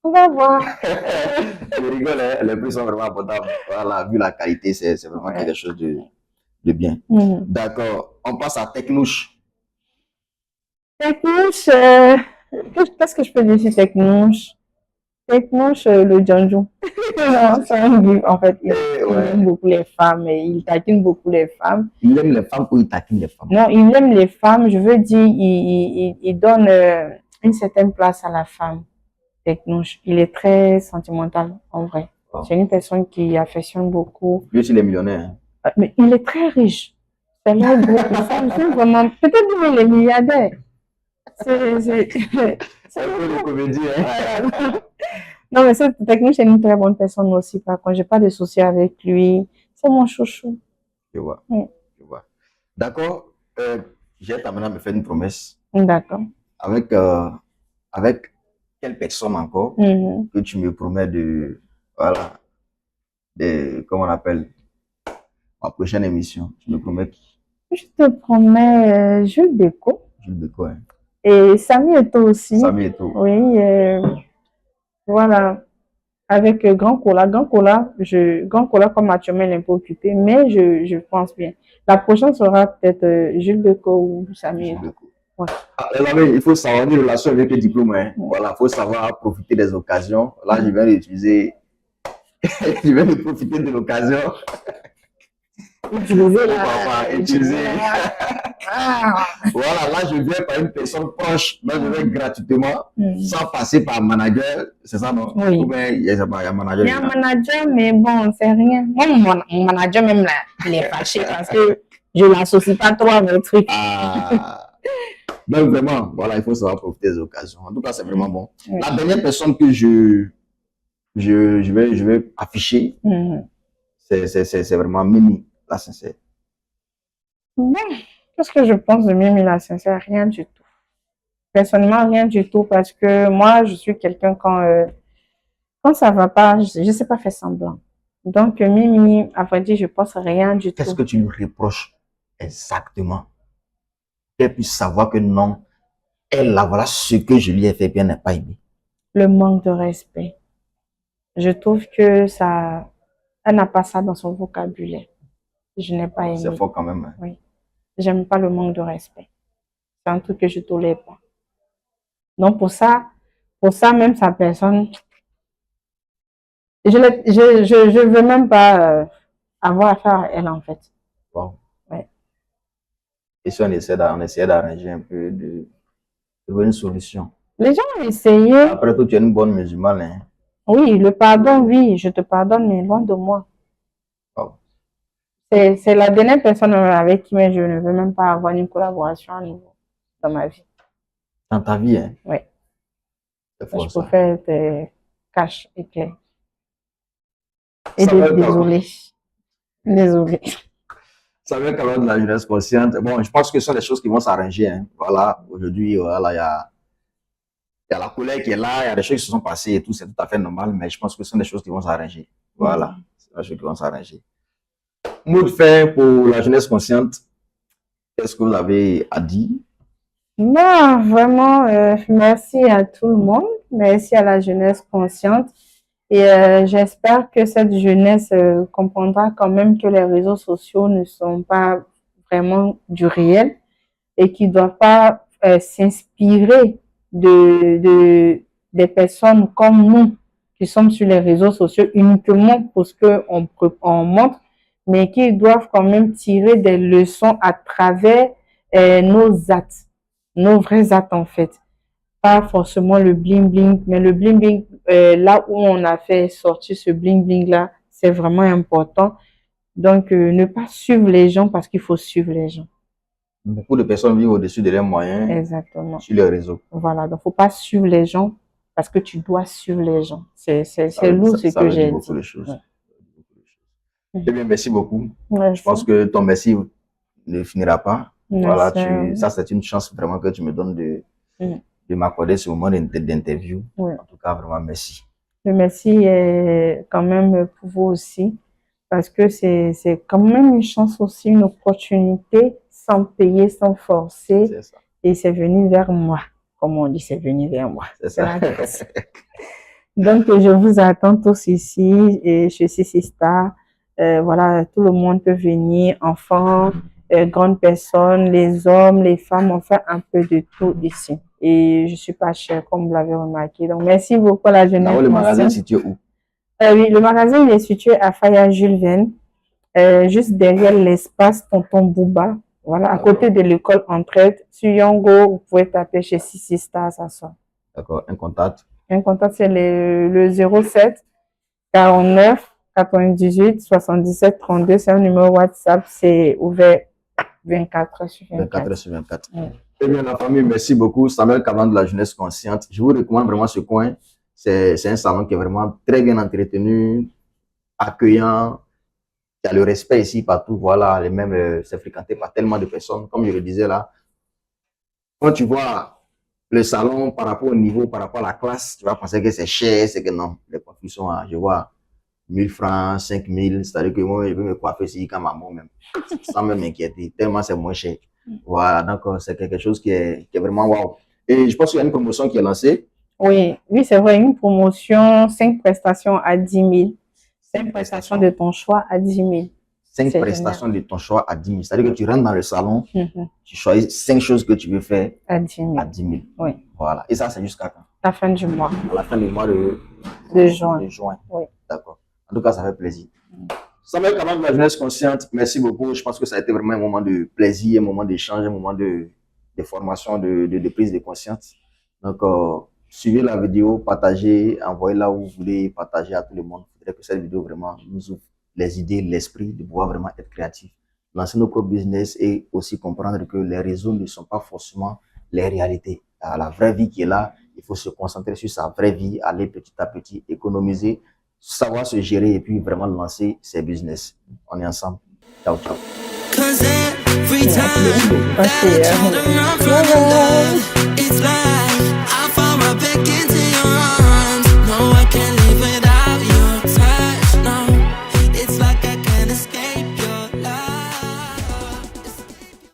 [SPEAKER 2] on va voir.
[SPEAKER 1] Je rigole, hein. Les prix sont vraiment abordables. Voilà, vu la qualité, c'est vraiment quelque chose de bien.
[SPEAKER 2] Mhm.
[SPEAKER 1] D'accord. On passe à Technouche.
[SPEAKER 2] Technouche, qu'est-ce que je peux dire sur Technouche? Technouche, le Janju. Non, c'est un gif, en fait. Il aime beaucoup les femmes et il taquine beaucoup les femmes.
[SPEAKER 1] Il aime les femmes ou il taquine les femmes?
[SPEAKER 2] Non, il aime les femmes. Je veux dire, il donne une certaine place à la femme. Technouche. Il est très sentimental, en vrai.
[SPEAKER 1] Oh.
[SPEAKER 2] C'est une personne qui affectionne beaucoup.
[SPEAKER 1] Lui aussi, il est millionnaire. Hein.
[SPEAKER 2] Mais il est très riche. C'est leur groupe. C'est vraiment, peut-être même il est milliardaire. C'est
[SPEAKER 1] un peu de comédie, hein.
[SPEAKER 2] Non, mais cette Technouche est une très bonne personne aussi. Par contre, j'ai pas de soucis avec lui. C'est mon chouchou.
[SPEAKER 1] Je vois.
[SPEAKER 2] Oui.
[SPEAKER 1] Je vois. D'accord. J'ai t'amené à me faire une promesse.
[SPEAKER 2] D'accord.
[SPEAKER 1] Avec quelle personne encore que tu me promets de, voilà, comment on appelle, ma prochaine émission. Tu me promets qui?
[SPEAKER 2] Je te promets Jules Beko.
[SPEAKER 1] Jules Beko, hein.
[SPEAKER 2] Et Samy Eto'o aussi.
[SPEAKER 1] Samy Eto'o.
[SPEAKER 2] Oui, voilà. Avec Grand Cola. Grand Cola, comme actuellement, il est un peu occupé, mais je pense bien. La prochaine sera peut-être Jules Beko ou Samy Eto'o. Ouais.
[SPEAKER 1] Ah, les amis, il faut savoir une relation avec le diplôme. Hein. Voilà, il faut savoir profiter des occasions. Là, je viens d'utiliser, je viens de profiter de l'occasion. Utiliser. Voilà, là, je viens par une personne proche. Là, je viens gratuitement, sans passer par un manager. C'est ça, non?
[SPEAKER 2] Oui.
[SPEAKER 1] Ou bien, il y a un manager.
[SPEAKER 2] Il y a un manager, mais bon, c'est rien. Moi, mon manager, même là, il est fâché parce que je ne l'associe pas trop à mes trucs.
[SPEAKER 1] Ah. Donc, vraiment, voilà, il faut savoir profiter des occasions. En tout cas, c'est vraiment bon. La dernière personne que je vais afficher, c'est vraiment Mimi, la sincère.
[SPEAKER 2] Bon, qu'est-ce que je pense de Mimi, la sincère? Rien du tout. Personnellement, rien du tout parce que moi, je suis quelqu'un quand ça va pas, je ne sais pas faire semblant. Donc, Mimi, à vrai dire, je pense rien du tout.
[SPEAKER 1] Qu'est-ce que tu lui reproches exactement? Qu'elle puisse savoir que non, elle, là, voilà ce que je lui ai fait bien, n'a pas aimé.
[SPEAKER 2] Le manque de respect. Je trouve que ça, elle n'a pas ça dans son vocabulaire. Je n'ai pas aimé.
[SPEAKER 1] C'est fort quand même. Hein.
[SPEAKER 2] Oui. J'aime pas le manque de respect. C'est un truc que je tolère pas. Donc, pour ça, même sa personne, je veux même pas avoir affaire à elle, en fait.
[SPEAKER 1] Bon.
[SPEAKER 2] Ouais.
[SPEAKER 1] Et si on essaie d'arranger un peu, de trouver une solution.
[SPEAKER 2] Les gens ont essayé.
[SPEAKER 1] Après tout, tu es une bonne musulmane. Hein?
[SPEAKER 2] Oui, le pardon, oui, je te pardonne, mais loin de moi.
[SPEAKER 1] Oh.
[SPEAKER 2] C'est la dernière personne avec qui je ne veux même pas avoir une collaboration à nouveau dans ma vie.
[SPEAKER 1] Dans ta vie, hein?
[SPEAKER 2] Oui.
[SPEAKER 1] C'est fort,
[SPEAKER 2] je préfère être cash et clair. Et désolé.
[SPEAKER 1] Ça veut quand même de la jeunesse consciente. Bon, je pense que ce sont des choses qui vont s'arranger. Hein. Voilà, aujourd'hui, voilà, il y a la colère qui est là, il y a des choses qui se sont passées et tout, c'est tout à fait normal, mais je pense que ce sont des choses qui vont s'arranger. Voilà, c'est des choses qui vont s'arranger. Mot de fin pour la jeunesse consciente, qu'est-ce que vous avez à dire?
[SPEAKER 2] Non, vraiment, merci à tout le monde, merci à la jeunesse consciente. Et j'espère que cette jeunesse comprendra quand même que les réseaux sociaux ne sont pas vraiment du réel et qu'ils ne doivent pas s'inspirer des personnes comme nous qui sommes sur les réseaux sociaux uniquement pour ce qu'on montre, mais qu'ils doivent quand même tirer des leçons à travers nos actes, nos vrais actes en fait. Pas forcément le bling bling, mais le bling bling, là où on a fait sortir ce bling bling là, c'est vraiment important. Donc, ne pas suivre les gens parce qu'il faut suivre les gens.
[SPEAKER 1] Beaucoup de personnes vivent au-dessus de leurs moyens
[SPEAKER 2] Exactement.
[SPEAKER 1] sur les réseaux.
[SPEAKER 2] Voilà, donc faut pas suivre les gens parce que tu dois suivre les gens. C'est lourd ce
[SPEAKER 1] Ça
[SPEAKER 2] que
[SPEAKER 1] veut dire
[SPEAKER 2] j'ai
[SPEAKER 1] beaucoup
[SPEAKER 2] dit.
[SPEAKER 1] de choses.
[SPEAKER 2] Ouais.
[SPEAKER 1] Eh bien, merci beaucoup.
[SPEAKER 2] Ouais,
[SPEAKER 1] Je pense que ton merci ne finira pas. Voilà,
[SPEAKER 2] merci.
[SPEAKER 1] ça c'est une chance vraiment que tu me donnes
[SPEAKER 2] Mm.
[SPEAKER 1] de m'accorder ce moment d'interview.
[SPEAKER 2] Ouais.
[SPEAKER 1] En tout cas, vraiment merci.
[SPEAKER 2] Le merci est quand même pour vous aussi parce que c'est quand même une chance aussi, une opportunité sans payer, sans forcer.
[SPEAKER 1] C'est ça.
[SPEAKER 2] Et c'est venu vers moi. Comme on dit, c'est venu vers moi.
[SPEAKER 1] C'est ça.
[SPEAKER 2] la grâce. Donc, je vous attends tous ici et chez Sista. Voilà, tout le monde peut venir, enfants, grandes personnes, les hommes, les femmes, on fait un peu de tout ici. Et je suis pas chère, comme vous l'avez remarqué. Donc, merci beaucoup à la jeunesse.
[SPEAKER 1] Là-haut, le magasin est situé où?
[SPEAKER 2] Oui, le magasin il est situé à Faya Jules Verne, juste derrière l'espace Tonton Bouba. Voilà, à côté de l'école Entraide. Sur Yongo, vous pouvez taper chez Sista, ça sort.
[SPEAKER 1] D'accord, un contact.
[SPEAKER 2] Un contact, c'est le 07 49 98 77 32. C'est un numéro WhatsApp. C'est ouvert 24 heures sur
[SPEAKER 1] 24 heures sur 24.
[SPEAKER 2] Ouais.
[SPEAKER 1] Eh bien, la famille, merci beaucoup. Samuel Caban de la Jeunesse Consciente. Je vous recommande vraiment ce coin. C'est un salon qui est vraiment très bien entretenu, accueillant. Il y a le respect ici partout. Voilà, les mêmes, c'est fréquenté par tellement de personnes. Comme je le disais là, quand tu vois le salon par rapport au niveau, par rapport à la classe, tu vas penser que c'est cher, c'est que non. Les coiffures sont à, je vois, 1000 francs, 5000, c'est-à-dire que moi, je vais me coiffer ici comme maman même, sans même m'inquiéter, tellement c'est moins cher. Voilà, donc c'est quelque chose qui est vraiment waouh. Et je pense qu'il y a une promotion qui est lancée.
[SPEAKER 2] Oui, c'est vrai, une promotion, 5 prestations à 10 000. 5 prestations de ton choix à 10 000.
[SPEAKER 1] 5 prestations de ton choix à 10 000. C'est-à-dire que tu rentres dans le salon, tu choisis 5 choses que tu veux faire
[SPEAKER 2] à 10 000.
[SPEAKER 1] À 10 000.
[SPEAKER 2] Oui.
[SPEAKER 1] Voilà. Et ça, c'est jusqu'à quand?
[SPEAKER 2] La fin du mois.
[SPEAKER 1] À la fin du mois de juin.
[SPEAKER 2] Oui.
[SPEAKER 1] D'accord. En tout cas, ça fait plaisir. Samuel Caban de la Jeunesse Consciente, merci beaucoup. Je pense que ça a été vraiment un moment de plaisir, un moment d'échange, un moment de formation, de prise de conscience. Donc, suivez la vidéo, partagez, envoyez-la où vous voulez, partagez à tout le monde. Il faudrait que cette vidéo vraiment nous ouvre les idées, l'esprit, de pouvoir vraiment être créatif, lancer nos propres business et aussi comprendre que les réseaux ne sont pas forcément les réalités. La vraie vie qui est là, il faut se concentrer sur sa vraie vie, aller petit à petit, économiser, savoir se gérer et puis vraiment lancer ses business. On est ensemble. Ciao, ciao. 'Cause every time that I try to run from the love, it's like